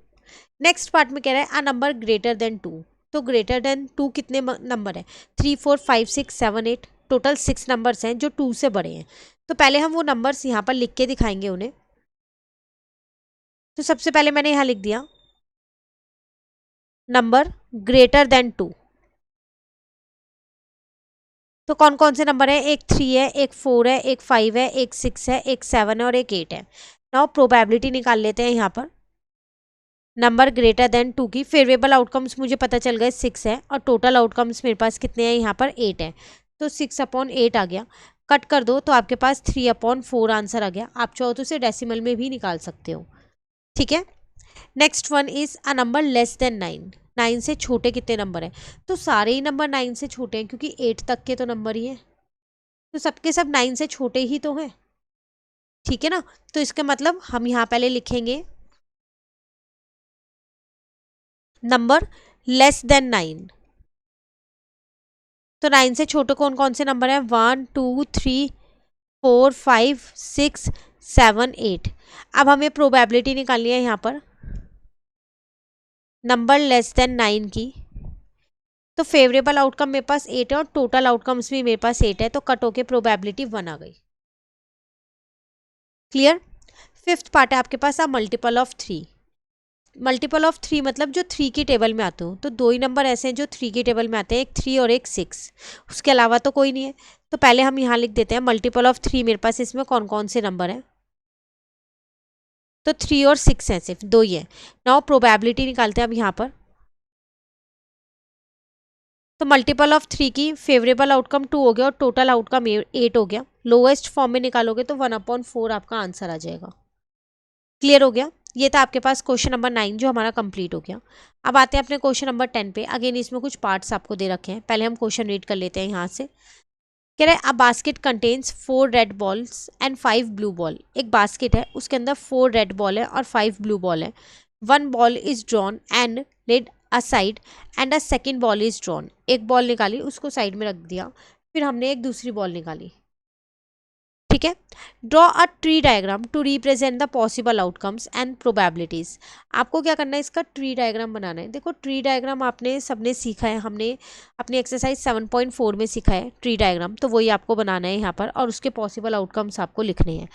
[SPEAKER 1] नेक्स्ट पार्ट में कह रहा है अ नंबर ग्रेटर देन 2। तो ग्रेटर देन 2 कितने नंबर है? 3, 4, 5, 6, 7, 8। टोटल 6 नंबर्स हैं जो 2 से बड़े हैं। तो पहले हम वो नंबर्स यहाँ पर लिख के दिखाएंगे उन्हें। तो सबसे पहले मैंने यहाँ लिख दिया नंबर ग्रेटर देन 2। तो कौन कौन से नंबर हैं? एक 3 है, एक 4 है, एक 5 है, एक 6 है, एक 7 है और एक 8 है। नाउ प्रोबेबिलिटी निकाल लेते हैं यहाँ पर नंबर ग्रेटर देन 2 की। फेवरेबल आउटकम्स मुझे पता चल गए 6 है और टोटल आउटकम्स मेरे पास कितने हैं? यहाँ पर 8 है। तो 6/8 आ गया। कट कर दो तो आपके पास 3/4 आंसर आ गया। आप चाहो तो उसे डेसिमल में भी निकाल सकते हो, ठीक है। Next one is a number less than 9। 9 से छोटे कितने नंबर हैं? तो सारे ही नंबर 9 से छोटे हैं क्योंकि 8 तक के तो नंबर ही हैं। तो सबके सब 9 से छोटे ही तो हैं, ठीक है ना। तो इसका मतलब हम यहाँ पहले लिखेंगे नंबर लेस देन 9। तो 9 से छोटे कौन कौन से नंबर हैं? 1, 2, 3, 4, 5, 6, 7, 8। अब हमें प्रोबेबिलिटी निकालनी है यहाँ पर नंबर लेस देन 9 की। तो फेवरेबल आउटकम मेरे पास 8 है और टोटल आउटकम्स भी मेरे पास 8 है। तो कट होके प्रोबेबिलिटी 1 आ गई। क्लियर। फिफ्थ पार्ट है आपके पास मल्टीपल ऑफ 3। मल्टीपल ऑफ 3 मतलब जो 3 की टेबल में आते हो। तो दो ही नंबर ऐसे हैं जो 3 की टेबल में आते हैं, एक 3 और एक 6। उसके अलावा तो कोई नहीं है। तो पहले हम यहाँ लिख देते हैं मल्टीपल ऑफ 3 मेरे पास इसमें कौन कौन से नंबर हैं? तो 3 और 6 हैं, सिर्फ दो ही है। नाउ प्रोबेबिलिटी निकालते हैं अब यहाँ पर। तो मल्टीपल ऑफ 3 की फेवरेबल आउटकम 2 हो गया और टोटल आउटकम 8 हो गया। लोएस्ट फॉर्म में निकालोगे तो 1/4 आपका आंसर आ जाएगा। क्लियर हो गया। ये था आपके पास क्वेश्चन नंबर 9 जो हमारा कंप्लीट हो गया। अब आते हैं अपने क्वेश्चन नंबर 10 पे। अगेन इसमें कुछ पार्ट्स आपको दे रखे हैं, पहले हम क्वेश्चन रीड कर लेते हैं यहाँ से। कह रहे हैं a basket contains 4 red balls and 5 blue ball. एक बास्केट है, उसके अंदर 4 रेड बॉल है और 5 ब्लू बॉल है। 1 ball is drawn and laid aside and a second ball is drawn. एक बॉल निकाली, उसको साइड में रख दिया, फिर हमने एक दूसरी बॉल निकाली, ठीक है। Draw a tree diagram to represent the possible outcomes and probabilities. आपको क्या करना है? इसका ट्री डायग्राम बनाना है। देखो ट्री डायग्राम आपने सबने सीखा है, हमने अपनी एक्सरसाइज 7.4 में सीखा है ट्री डायग्राम। तो वही आपको बनाना है यहाँ पर और उसके पॉसिबल आउटकम्स आपको लिखने हैं।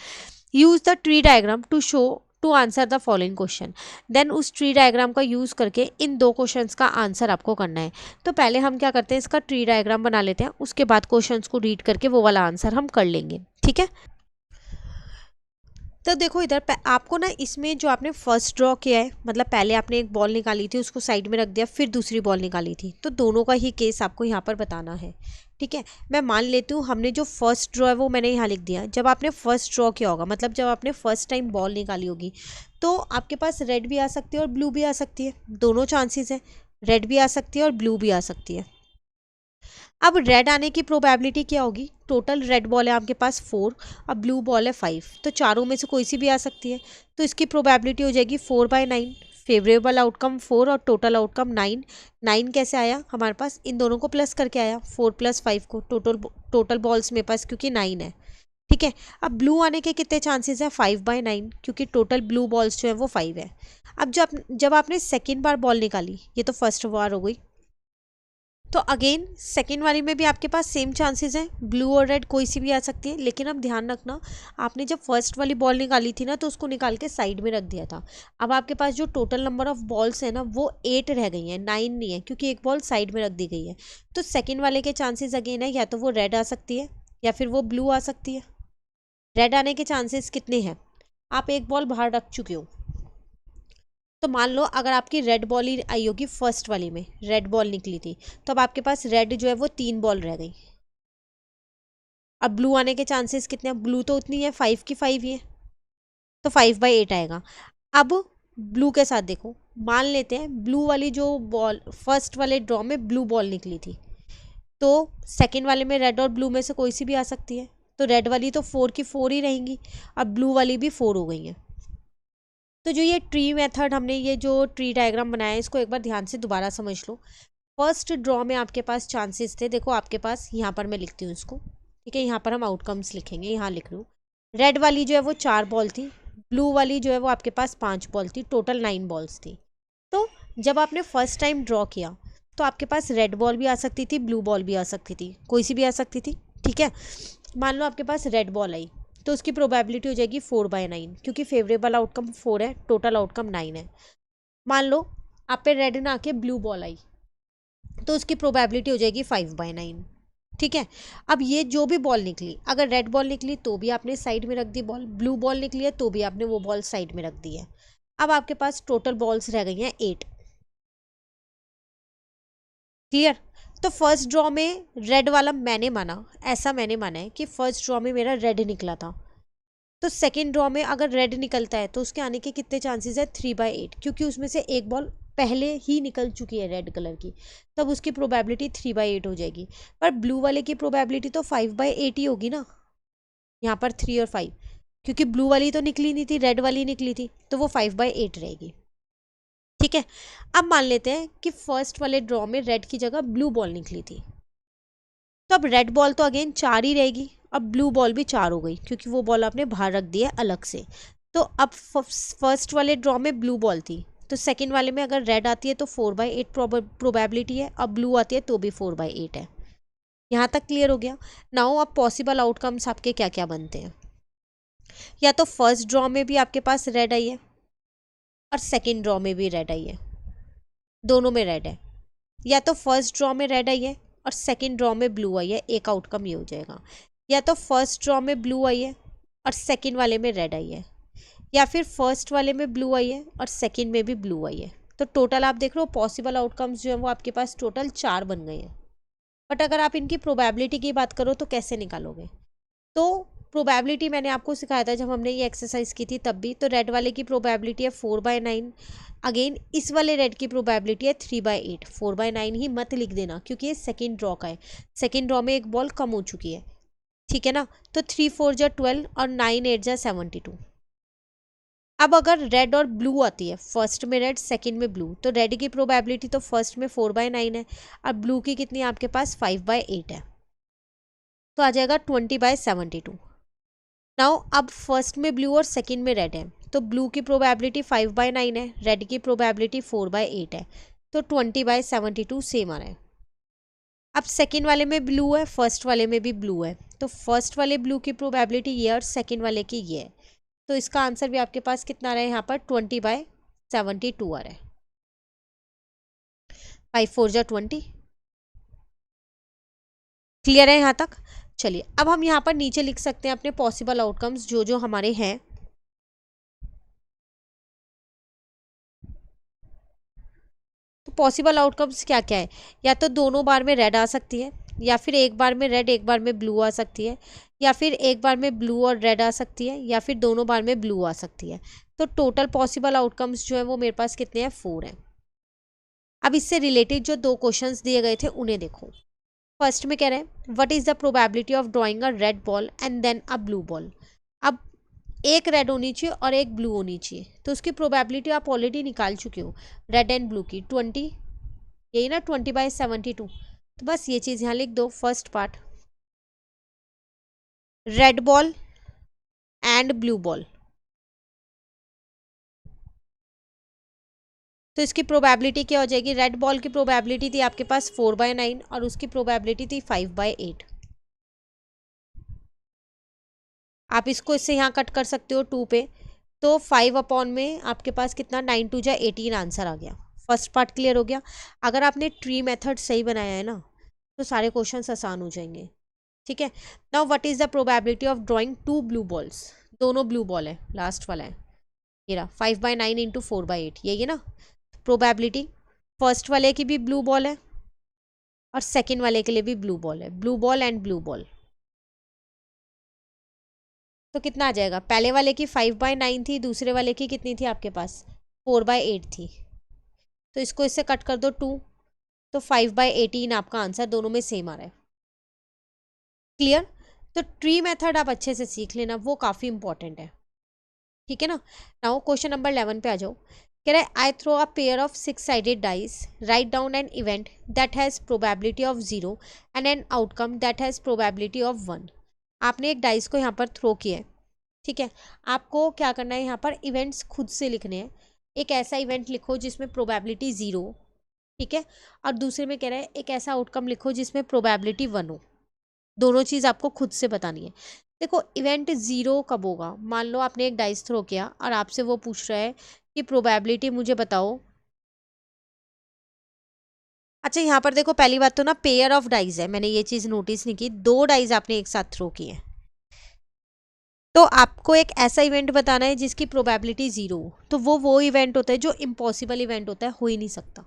[SPEAKER 1] Use the tree diagram to show to answer the following question. Then उस ट्री डायग्राम का यूज करके इन दो क्वेश्चंस का आंसर आपको करना है। तो पहले हम क्या करते हैं, इसका ट्री डायग्राम बना लेते हैं, उसके बाद क्वेश्चंस को रीड करके वो वाला आंसर हम कर लेंगे, ठीक है। तो देखो इधर आपको ना इसमें जो आपने फर्स्ट ड्रॉ किया है, मतलब पहले आपने एक बॉल निकाली थी, उसको साइड में रख दिया, फिर दूसरी बॉल निकाली थी, तो दोनों का ही केस आपको यहाँ पर बताना है, ठीक है। मैं मान लेती हूँ हमने जो फर्स्ट ड्रॉ है वो मैंने यहाँ लिख दिया। जब आपने फर्स्ट ड्रॉ किया होगा, मतलब जब आपने फर्स्ट टाइम बॉल निकाली होगी, तो आपके पास रेड भी आ सकती है और ब्लू भी आ सकती है। दोनों चांसेस है, रेड भी आ सकती है और ब्लू भी आ सकती है। अब रेड आने की प्रोबेबिलिटी क्या होगी? टोटल रेड बॉल है आपके पास 4 और ब्लू बॉल है 5, तो चारों में से कोई सी भी आ सकती है। तो इसकी प्रोबेबिलिटी हो जाएगी 4/9। फेवरेबल आउटकम 4 और टोटल आउटकम 9। 9 कैसे आया हमारे पास? इन दोनों को प्लस करके आया, 4 + 5 को। टोटल बॉल्स मेरे पास क्योंकि 9 है, ठीक है। अब ब्लू आने के कितने चांसेस है? 5/9, क्योंकि टोटल ब्लू बॉल्स जो है वो 5 है। अब जब आपने सेकेंड बार बॉल निकाली, ये तो फर्स्ट बार हो गई, तो अगेन सेकेंड वाली में भी आपके पास सेम चांसेस हैं, ब्लू और रेड कोई सी भी आ सकती है। लेकिन अब ध्यान रखना, आपने जब फर्स्ट वाली बॉल निकाली थी ना, तो उसको निकाल के साइड में रख दिया था। अब आपके पास जो टोटल नंबर ऑफ बॉल्स है ना, वो 8 रह गई हैं, 9 नहीं है, क्योंकि एक बॉल साइड में रख दी गई है। तो सेकेंड वाले के चांसेस अगेन है, या तो वो रेड आ सकती है या फिर वो ब्लू आ सकती है। रेड आने के चांसेस कितने हैं? आप एक बॉल बाहर रख चुके हो, तो मान लो अगर आपकी रेड बॉल ही आई होगी, फर्स्ट वाली में रेड बॉल निकली थी, तो अब आपके पास रेड जो है वो 3 बॉल रह गई। अब ब्लू आने के चांसेस कितने हैं, ब्लू तो उतनी है 5 की 5 ही है, तो 5/8 आएगा। अब ब्लू के साथ देखो, मान लेते हैं ब्लू वाली जो बॉल फर्स्ट वाले ड्रॉ में ब्लू बॉल निकली थी, तो सेकंड वाले में रेड और ब्लू में से कोई सी भी आ सकती है, तो रेड वाली तो 4 की 4 ही रहेंगी, अब ब्लू वाली भी 4 हो गई है। तो जो ये ट्री मेथड हमने ये जो ट्री डायग्राम बनाया है, इसको एक बार ध्यान से दोबारा समझ लो। फर्स्ट ड्रॉ में आपके पास चांसेस थे, देखो आपके पास यहाँ पर मैं लिखती हूँ इसको, ठीक है, यहाँ पर हम आउटकम्स लिखेंगे, यहाँ लिख लूँ। रेड वाली जो है वो 4 बॉल थी, ब्लू वाली जो है वो आपके पास 5 बॉल थी, टोटल 9 बॉल्स थी। तो जब आपने फर्स्ट टाइम ड्रॉ किया तो आपके पास रेड बॉल भी आ सकती थी, ब्लू बॉल भी आ सकती थी, कोई सी भी आ सकती थी, ठीक है। मान लो आपके पास रेड बॉल आई, तो उसकी प्रोबेबिलिटी हो जाएगी 4/9, क्योंकि फेवरेबल आउटकम 4 है, टोटल आउटकम 9 है। मान लो आप पे रेड ना आके ब्लू बॉल आई, तो उसकी प्रोबेबिलिटी हो जाएगी 5/9, ठीक है। अब ये जो भी बॉल निकली, अगर रेड बॉल निकली तो भी आपने साइड में रख दी बॉल, ब्लू बॉल निकली है तो भी आपने वो बॉल साइड में रख दी है। अब आपके पास टोटल बॉल्स रह गई हैं 8। क्लियर। तो फर्स्ट ड्रॉ में रेड वाला मैंने माना, ऐसा मैंने माना है कि फर्स्ट ड्रॉ में मेरा रेड निकला था, तो सेकेंड ड्रॉ में अगर रेड निकलता है तो उसके आने के कितने चांसेस है, 3/8, क्योंकि उसमें से एक बॉल पहले ही निकल चुकी है रेड कलर की, तब उसकी प्रोबेबिलिटी 3/8 हो जाएगी। पर ब्लू वाले की प्रोबेबिलिटी तो 5/8 ही होगी ना, यहाँ पर 3 और 5, क्योंकि ब्लू वाली तो निकली नहीं थी, रेड वाली निकली थी, तो वो 5/8 रहेगी, ठीक है। अब मान लेते हैं कि फर्स्ट वाले ड्रॉ में रेड की जगह ब्लू बॉल निकली थी, तो अब रेड बॉल तो अगेन 4 ही रहेगी, अब ब्लू बॉल भी 4 हो गई, क्योंकि वो बॉल आपने बाहर रख दी है अलग से। तो अब फर्स्ट वाले ड्रॉ में ब्लू बॉल थी, तो सेकंड वाले में अगर रेड आती है तो 4/8 प्रोबेबिलिटी है, अब ब्लू आती है तो भी 4/8 है। यहाँ तक क्लियर हो गया। नाउ अब पॉसिबल आउटकम्स आपके क्या क्या बनते हैं, या तो फर्स्ट ड्रॉ में भी आपके पास रेड आई है और सेकेंड ड्रॉ में भी रेड आई है, दोनों में रेड है, या तो फर्स्ट ड्रॉ में रेड आई है और सेकंड ड्रॉ में ब्लू आई है, एक आउटकम ये हो जाएगा। या तो फर्स्ट ड्रॉ में ब्लू आई है और सेकंड वाले में रेड आई है, या फिर फर्स्ट वाले में ब्लू आई है और सेकंड में भी ब्लू आई है। तो टोटल आप देख रहे हो पॉसिबल आउटकम्स जो है वो आपके पास टोटल 4 बन गए हैं। बट अगर आप इनकी प्रोबेबिलिटी की बात करो तो कैसे निकालोगे, तो प्रोबेबिलिटी मैंने आपको सिखाया था जब हमने ये एक्सरसाइज की थी तब भी, तो रेड वाले की प्रोबेबिलिटी है 4/9, अगेन इस वाले रेड की प्रोबेबिलिटी है 3/8। 4/9 ही मत लिख देना, क्योंकि ये सेकेंड ड्रॉ का है, सेकेंड ड्रॉ में एक बॉल कम हो चुकी है, ठीक है ना। तो 3 4 जा 12 और 9 8 जा 72। अब अगर रेड और ब्लू आती है, फर्स्ट में रेड सेकंड में ब्लू, तो रेड की प्रोबेबिलिटी तो फर्स्ट में 4/9 है, और ब्लू की कितनी है आपके पास 5/8 है, तो आ जाएगा 20/72। नाउ अब फर्स्ट में ब्लू और सेकंड में रेड है, तो ब्लू की प्रोबेबिलिटी 5/9 है, रेड की प्रोबेबिलिटी 4/8 है, तो 20/72 सेम आ रहा है। अब सेकंड वाले में ब्लू है, फर्स्ट वाले में भी ब्लू है, तो फर्स्ट वाले ब्लू की प्रोबेबिलिटी ये और सेकंड वाले की ये है, तो इसका आंसर भी आपके पास कितना आ रहा है यहाँ पर 20/72 आ रहा है। 5 4 जा 20। क्लियर है यहाँ तक। चलिए अब हम यहाँ पर नीचे लिख सकते हैं अपने पॉसिबल आउटकम्स जो जो हमारे हैं। तो पॉसिबल आउटकम्स क्या क्या है, या तो दोनों बार में रेड आ सकती है, या फिर एक बार में रेड एक बार में ब्लू आ सकती है, या फिर एक बार में ब्लू और रेड आ सकती है, या फिर दोनों बार में ब्लू आ सकती है। तो टोटल पॉसिबल आउटकम्स जो है वो मेरे पास कितने हैं, 4 हैं। अब इससे रिलेटेड जो 2 क्वेश्चंस दिए गए थे उन्हें देखो। फर्स्ट में कह रहे हैं what is the probability of drawing a red ball and then a blue ball. अब एक रेड होनी चाहिए और एक ब्लू होनी चाहिए, तो उसकी प्रोबेबिलिटी आप ऑलरेडी निकाल चुके हो, रेड एंड ब्लू की 20, यही ना 20/72। तो बस ये चीज़ यहाँ लिख दो, first part red ball and blue ball, तो इसकी प्रोबेबिलिटी क्या हो जाएगी, रेड बॉल की प्रोबेबिलिटी थी आपके पास 4/9 और उसकी प्रोबेबिलिटी थी 5/8। आप इसको इससे यहाँ कट कर सकते हो 2 पे, तो 5 अपॉन में आपके पास कितना 9 2 जा 18 आंसर आ गया। फर्स्ट पार्ट क्लियर हो गया। अगर आपने ट्री मेथड सही बनाया है ना तो सारे क्वेश्चंस आसान हो जाएंगे, ठीक है। Now what is the probability of drawing 2 blue balls, दोनों ब्लू बॉल है, लास्ट वाला है ये रहा, 5/9 इंटू 4/8, यही है ना प्रोबेबिलिटी। फर्स्ट वाले की भी ब्लू बॉल है और सेकेंड वाले के लिए भी ब्लू बॉल है, blue ball and blue ball. तो कितना आ जाएगा, पहले वाले की 5/9 थी, दूसरे वाले की कितनी थी आपके पास, 4/8 थी। तो इसको इससे कट कर दो 2, तो 5/18 आपका आंसर, दोनों में सेम आ रहा है। क्लियर। तो ट्री मेथड आप अच्छे से सीख लेना, वो काफ़ी इंपॉर्टेंट है, ठीक है ना। नाउ क्वेश्चन नंबर 11 पे आ जाओ। कह रहा है I throw a pair of 6-sided dice, right down an event that has probability of 0 and an outcome that has probability of 1। आपने एक डाइस को यहाँ पर थ्रो किया है, ठीक है। आपको क्या करना है, यहाँ पर इवेंट्स खुद से लिखने हैं। एक ऐसा इवेंट लिखो जिसमें प्रोबेबिलिटी 0, ठीक है, और दूसरे में कह रहा है एक ऐसा आउटकम लिखो जिसमें प्रोबेबिलिटी 1 हो। दोनों चीज़ आपको खुद से बतानी है। देखो इवेंट 0 कब होगा, मान लो आपने एक डाइस थ्रो किया और आपसे वो पूछ रहा है कि प्रोबेबिलिटी मुझे बताओ। अच्छा यहाँ पर देखो, पहली बात तो ना पेयर ऑफ डाइस है, मैंने ये चीज़ नोटिस नहीं की, 2 डाइस आपने एक साथ थ्रो किए हैं। तो आपको एक ऐसा इवेंट बताना है जिसकी प्रोबेबिलिटी 0 हो, तो वो इवेंट होता है जो इम्पॉसिबल इवेंट होता है, हो ही नहीं सकता।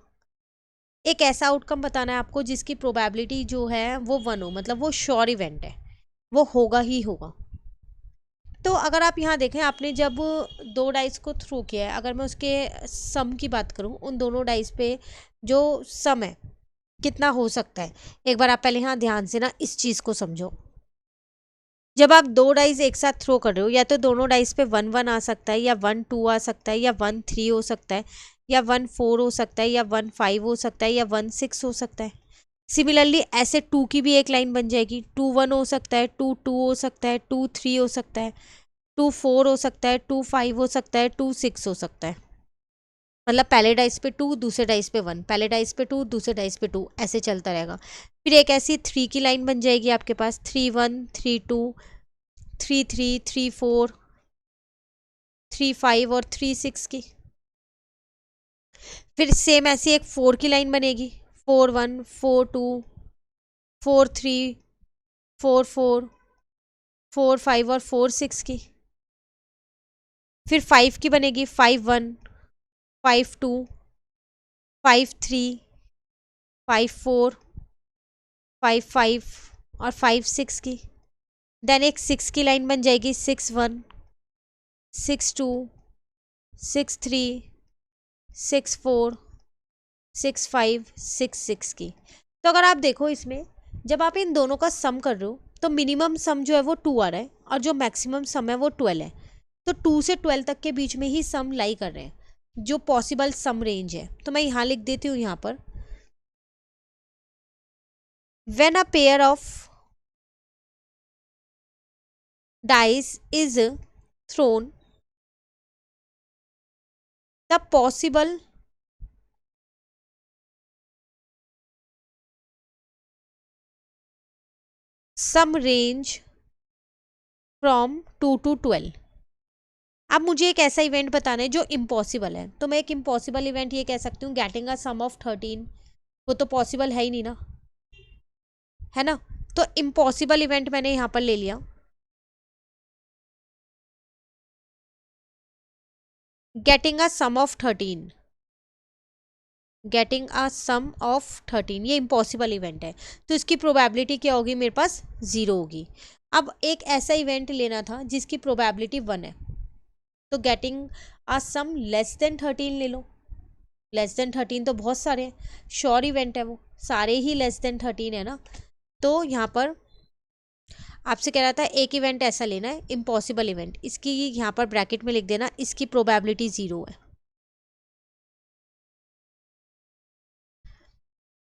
[SPEAKER 1] एक ऐसा आउटकम बताना है आपको जिसकी प्रोबेबिलिटी जो है वो 1 हो, मतलब वो श्योर इवेंट है, वो होगा ही होगा। तो अगर आप यहाँ देखें, आपने जब 2 डाइस को थ्रो किया है, अगर मैं उसके सम की बात करूँ, उन दोनों डाइस पे जो सम है कितना हो सकता है, एक बार आप पहले यहाँ ध्यान से ना इस चीज़ को समझो। जब आप 2 डाइस एक साथ थ्रो कर रहे हो, या तो दोनों डाइस पे 1-1 आ सकता है, या 1-2 आ सकता है, या 1-3 हो सकता है, या 1-4 हो सकता है, या 1-5 हो सकता है, या 1-6 हो सकता है। सिमिलरली ऐसे 2 की भी एक लाइन बन जाएगी, 2-1 हो सकता है, 2-2 हो सकता है, 2-3 हो सकता है, 2-4 हो सकता है, 2-5 हो सकता है, 2-6 हो सकता है। मतलब पहले डाइस पे 2, दूसरे डाइस पे 1, पहले डाइस पे 2, दूसरे डाइस पे 2, ऐसे चलता रहेगा। फिर एक ऐसी 3 की लाइन बन जाएगी आपके पास, 3-1, 3-2, 3-3, 3-4, 3-5 और 3-6 की। फिर सेम ऐसी एक 4 की लाइन बनेगी, 4-1, 4-2, 4-3, 4-4, 4-5 और 4-6 की। फिर 5 की बनेगी, 5-1, 5-2, 5-3, 5-4, 5-5 और 5-6 की। देन एक 6 की लाइन बन जाएगी, 6-1, 6-2, 6-3, 6-4, 6-5, 6-6 की। तो अगर आप देखो इसमें, जब आप इन दोनों का सम कर रहे हो तो मिनिमम सम जो है वो 2 आ रहा है, और जो मैक्सिमम सम है वो 12 है। तो 2 से 12 तक के बीच में ही सम लाई कर रहे हैं, जो पॉसिबल सम रेंज है। तो मैं यहाँ लिख देती हूँ, यहाँ पर when a pair of dice is thrown, the possible sum range from 2 to 12। अब मुझे एक ऐसा इवेंट बताना है जो इम्पॉसिबल है, तो मैं एक इम्पॉसिबल इवेंट ये कह सकती हूँ, गेटिंग अ सम ऑफ 13। वो तो पॉसिबल है ही नहीं ना, है ना। तो इम्पॉसिबल इवेंट मैंने यहाँ पर ले लिया, getting a sum of 13। Getting a sum of 13 ये इम्पॉसिबल इवेंट है, तो इसकी प्रोबेबिलिटी क्या होगी, मेरे पास 0 होगी। अब एक ऐसा इवेंट लेना था जिसकी प्रोबेबिलिटी 1 है, तो getting a sum less than 13 ले लो। लेस देन 13 तो बहुत सारे हैं, श्योर इवेंट है वो, सारे ही लेस देन 13 है ना। तो यहाँ पर आपसे कह रहा था एक इवेंट ऐसा लेना है इम्पॉसिबल इवेंट, इसकी यहाँ पर ब्रैकेट में लिख देना, इसकी प्रोबेबिलिटी 0 है।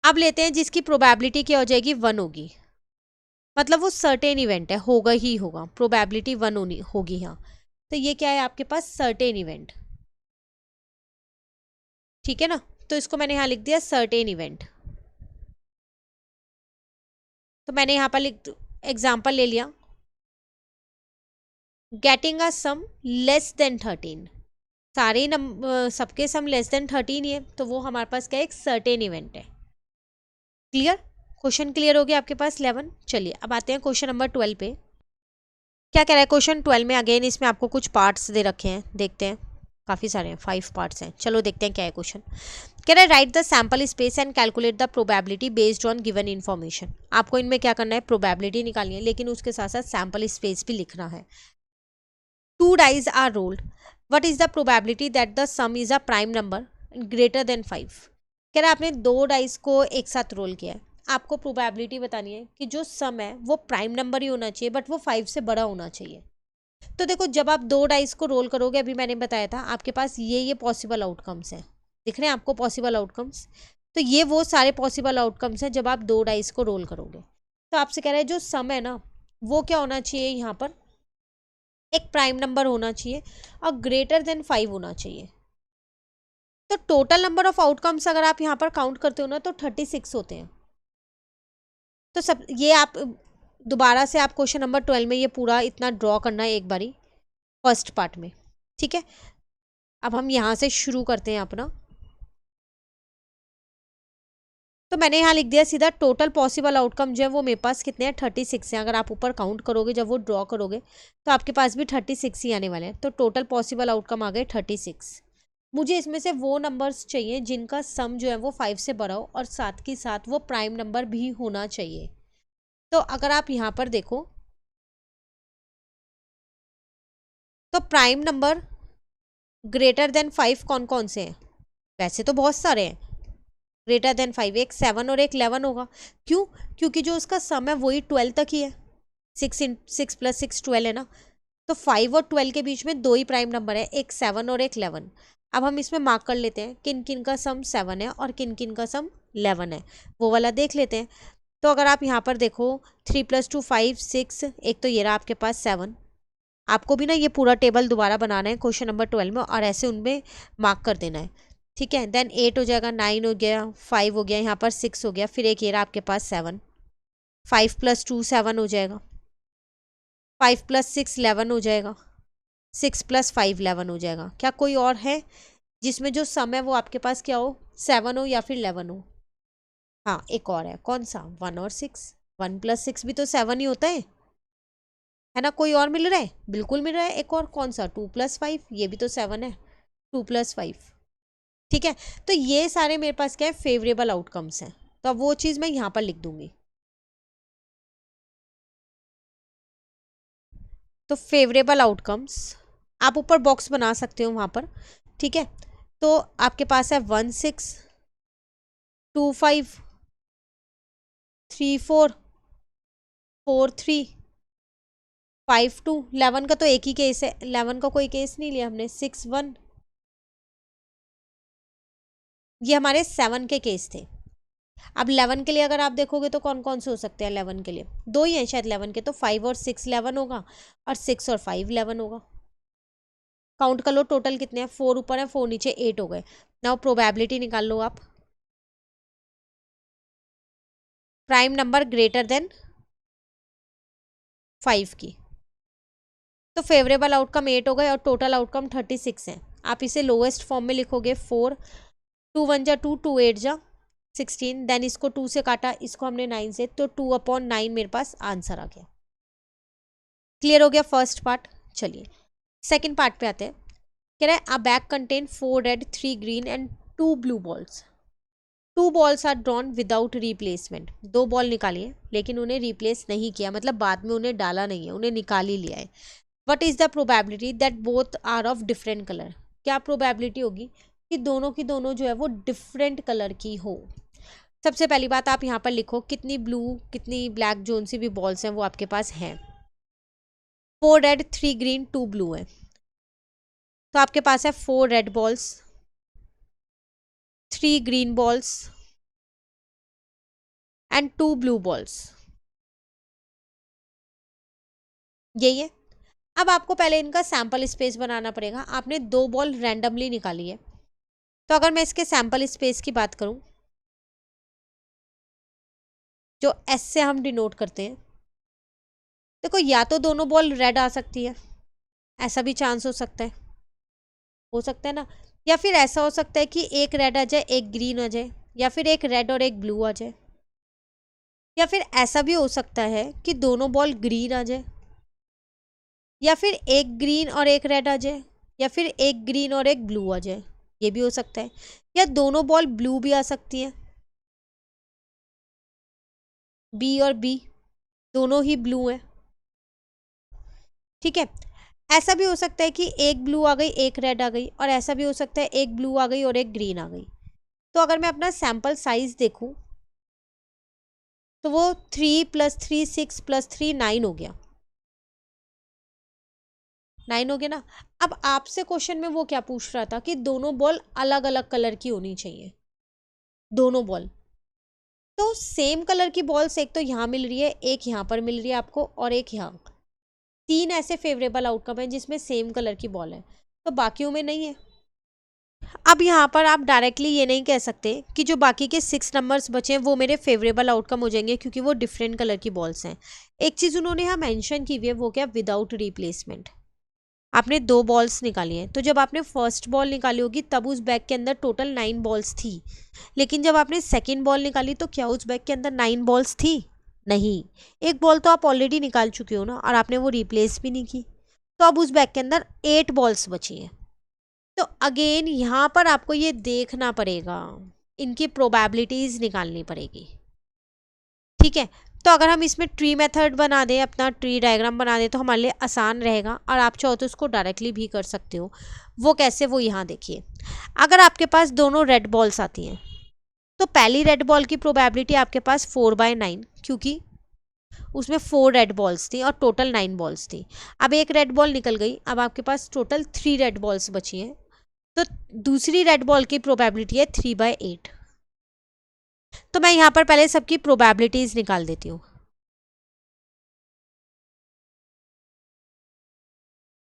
[SPEAKER 1] अब लेते हैं जिसकी प्रोबेबिलिटी क्या हो जाएगी, 1 होगी, मतलब वो सर्टेन इवेंट है, होगा ही होगा, प्रोबेबिलिटी 1 होनी होगी यहाँ। तो ये क्या है आपके पास, सर्टेन इवेंट, ठीक है ना। तो इसको मैंने यहाँ लिख दिया सर्टेन इवेंट। तो मैंने यहाँ पर लिख एग्जाम्पल ले लिया, getting a sum less than 13, सारे सबके सम लेस देन 13 ही है, तो वो हमारे पास क्या है, एक सर्टेन इवेंट है। क्लियर, क्वेश्चन क्लियर हो गया आपके पास 11। चलिए अब आते हैं क्वेश्चन नंबर 12 पे। क्या कह रहा है क्वेश्चन 12 में, अगेन इसमें आपको कुछ पार्ट्स दे रखे हैं, देखते हैं, काफ़ी सारे हैं, 5 पार्ट्स हैं। चलो देखते हैं क्या है क्वेश्चन। कह रहा है right the sample space and calculate the probability based on given information. आपको इनमें क्या करना है, प्रोबेबिलिटी निकालनी है, लेकिन उसके साथ साथ सैम्पल स्पेस भी लिखना है। 2 dice are rolled. What is the probability that the sum is a prime number greater than 5? कह रहा है आपने 2 डाइस को एक साथ रोल किया है, आपको प्रोबेबिलिटी बतानी है कि जो सम है वो प्राइम नंबर ही होना चाहिए बट वो 5 से बड़ा होना चाहिए। तो देखो जब आप 2 डाइस को रोल करोगे, अभी मैंने बताया था आपके पास ये पॉसिबल आउटकम्स हैं, दिख रहे हैं आपको पॉसिबल आउटकम्स। तो ये वो सारे पॉसिबल आउटकम्स हैं जब आप 2 डाइस को रोल करोगे। तो आपसे कह रहा है जो सम है ना वो क्या होना चाहिए, यहाँ पर एक प्राइम नंबर होना चाहिए और ग्रेटर देन 5 होना चाहिए। तो टोटल नंबर ऑफ आउटकम्स अगर आप यहाँ पर काउंट करते हो ना तो 36 होते हैं। तो सब ये आप दोबारा से आप क्वेश्चन नंबर 12 में ये पूरा इतना ड्रॉ करना है एक बारी फर्स्ट पार्ट में, ठीक है। अब हम यहाँ से शुरू करते हैं अपना। तो मैंने यहाँ लिख दिया सीधा टोटल पॉसिबल आउटकम जो है वो मेरे पास कितने हैं 36 हैं। अगर आप ऊपर काउंट करोगे जब वो ड्रॉ करोगे तो आपके पास भी 36 ही आने वाले हैं। तो टोटल पॉसिबल आउटकम आ गए 36। मुझे इसमें से वो नंबर्स चाहिए जिनका सम जो है वो 5 से बड़ा हो और साथ के साथ वो प्राइम नंबर भी होना चाहिए। तो अगर आप यहाँ पर देखो तो प्राइम नंबर ग्रेटर देन 5 कौन कौन से हैं, वैसे तो बहुत सारे हैं। ग्रेटर देन 5 एक 7 और एक 11 होगा। क्यों? क्योंकि जो उसका सम है वही 12 तक ही है। 6 + 6 12 है ना। तो 5 और 12 के बीच में 2 ही प्राइम नंबर है, एक 7 और एक 11। अब हम इसमें मार्क कर लेते हैं किन किन का सम 7 है और किन किन का सम 11 है, वो वाला देख लेते हैं। तो अगर आप यहाँ पर देखो 3 + 2 5 6, एक तो ये रहा आपके पास 7। आपको भी ना ये पूरा टेबल दोबारा बनाना है क्वेश्चन नंबर 12 में और ऐसे उनमें मार्क कर देना है, ठीक है। देन 8 हो जाएगा, 9 हो गया, 5 हो गया, यहाँ पर 6 हो गया, फिर एक ये रहा आपके पास 7। 5 + 2 7 हो जाएगा, 5 + 6 11 हो जाएगा, 6 + 5 11 हो जाएगा। क्या कोई और है जिसमें जो सम है वो आपके पास क्या हो, 7 हो या फिर 11 हो? हाँ एक और है, कौन सा? 1 और 6। 1 + 6 भी तो 7 ही होता है ना। कोई और मिल रहा है? बिल्कुल मिल रहा है। एक और कौन सा? 2 + 5, ये भी तो 7 है। 2 + 5, ठीक है। तो ये सारे मेरे पास क्या है, फेवरेबल आउटकम्स हैं। तो अब वो चीज़ मैं यहाँ पर लिख दूंगी। तो फेवरेबल आउटकम्स आप ऊपर बॉक्स बना सकते हो वहाँ पर, ठीक है। तो आपके पास है 1 6 2 5 3 4 4 3 5 2। 11 का तो एक ही केस है, 11 का कोई केस नहीं लिया हमने। 6 1, ये हमारे 7 के केस थे। अब 11 के लिए अगर आप देखोगे तो कौन कौन से हो सकते हैं 11 के लिए? 2 ही हैं शायद 11 के, तो 5 और 6 11 होगा और 6 और 5 11 होगा। काउंट कर लो टोटल कितने हैं, 4 ऊपर है 4 नीचे, 8 हो गए। नाउ प्रोबेबिलिटी निकाल लो आप, प्राइम नंबर ग्रेटर देन 5 की। तो फेवरेबल आउटकम 8 हो गए और टोटल आउटकम 36 है। आप इसे लोएस्ट फॉर्म में लिखोगे 4, 2 1 जा 2, 2 8 जा 16। देन इसको 2 से काटा, इसको हमने 9 से, तो 2/9 मेरे पास आंसर आ गया। क्लियर हो गया फर्स्ट पार्ट। चलिए सेकंड पार्ट पे आते हैं। कह रहा है a bag contain 4 red 3 green and 2 blue balls. 2 balls are drawn without replacement. 2 ball निकालिए लेकिन उन्हें रिप्लेस नहीं किया, मतलब बाद में उन्हें डाला नहीं है, उन्हें निकाल ही लिया है। What is the probability that both are of different colour? क्या प्रोबेबिलिटी होगी कि दोनों की दोनों जो है वो डिफरेंट कलर की हो? सबसे पहली बात आप यहाँ पर लिखो कितनी ब्लू कितनी ब्लैक जोन सी भी बॉल्स हैं वो आपके पास हैं। 4 रेड 3 ग्रीन 2 ब्लू है, तो आपके पास है 4 red balls, 3 green balls and 2 blue balls, यही है। अब आपको पहले इनका सैंपल स्पेस बनाना पड़ेगा। आपने 2 बॉल रैंडमली निकाली है, तो अगर मैं इसके सैंपल स्पेस की बात करूं जो एस से हम डिनोट करते हैं, देखो या तो दोनों बॉल रेड आ सकती है, ऐसा भी चांस हो सकता है ना। या फिर ऐसा हो सकता है कि एक रेड आ जाए एक ग्रीन आ जाए, या फिर एक रेड और एक ब्लू आ जाए। या फिर ऐसा भी हो सकता है कि दोनों बॉल ग्रीन आ जाए, या फिर एक ग्रीन और एक रेड आ जाए, या फिर एक ग्रीन और एक ब्लू आ जाए, ये भी हो सकता है। या दोनों बॉल ब्लू भी आ सकती हैं, बी और बी दोनों ही ब्लू हैं, ठीक है। ऐसा भी हो सकता है कि एक ब्लू आ गई एक रेड आ गई, और ऐसा भी हो सकता है एक ब्लू आ गई और एक ग्रीन आ गई। तो अगर मैं अपना सैम्पल साइज देखूं तो वो 3 + 3 6 + 3 9 हो गया। 9 हो गया ना। अब आपसे क्वेश्चन में वो क्या पूछ रहा था कि दोनों बॉल अलग अलग कलर की होनी चाहिए, दोनों बॉल। तो सेम कलर की बॉल्स एक तो यहाँ मिल रही है, एक यहाँ पर मिल रही है आपको, और एक यहाँ। 3 ऐसे फेवरेबल आउटकम है जिसमें सेम कलर की बॉल है, तो बाकियों में नहीं है। अब यहाँ पर आप डायरेक्टली ये नहीं कह सकते कि जो बाकी के 6 नंबर्स बचे हैं वो मेरे फेवरेबल आउटकम हो जाएंगे, क्योंकि वो डिफरेंट कलर की बॉल्स हैं। एक चीज़ उन्होंने यहाँ मेंशन की हुई है, वो क्या, विदाउट रिप्लेसमेंट। आपने 2 बॉल्स निकाली हैं, तो जब आपने फर्स्ट बॉल निकाली होगी तब उस बैग के अंदर टोटल 9 बॉल्स थी। लेकिन जब आपने सेकेंड बॉल निकाली तो क्या उस बैग के अंदर 9 बॉल्स थी? नहीं। एक बॉल तो आप ऑलरेडी निकाल चुके हो ना, और आपने वो रिप्लेस भी नहीं की। तो अब उस बैग के अंदर 8 बॉल्स बची हैं। तो अगेन यहाँ पर आपको ये देखना पड़ेगा, इनकी प्रोबेबिलिटीज निकालनी पड़ेगी। ठीक है, तो अगर हम इसमें ट्री मेथड बना दें, अपना ट्री डायग्राम बना दें, तो हमारे लिए आसान रहेगा, और आप चाहो तो उसको डायरेक्टली भी कर सकते हो। वो कैसे, वो यहाँ देखिए। अगर आपके पास दोनों रेड बॉल्स आती हैं तो पहली रेड बॉल की प्रोबेबिलिटी आपके पास 4/9, क्योंकि उसमें 4 रेड बॉल्स थी और टोटल 9 बॉल्स थी। अब एक रेड बॉल निकल गई, अब आपके पास टोटल 3 रेड बॉल्स बची हैं, तो दूसरी रेड बॉल की प्रोबेबिलिटी है 3/8। तो मैं यहाँ पर पहले सबकी प्रोबेबिलिटीज निकाल देती हूँ।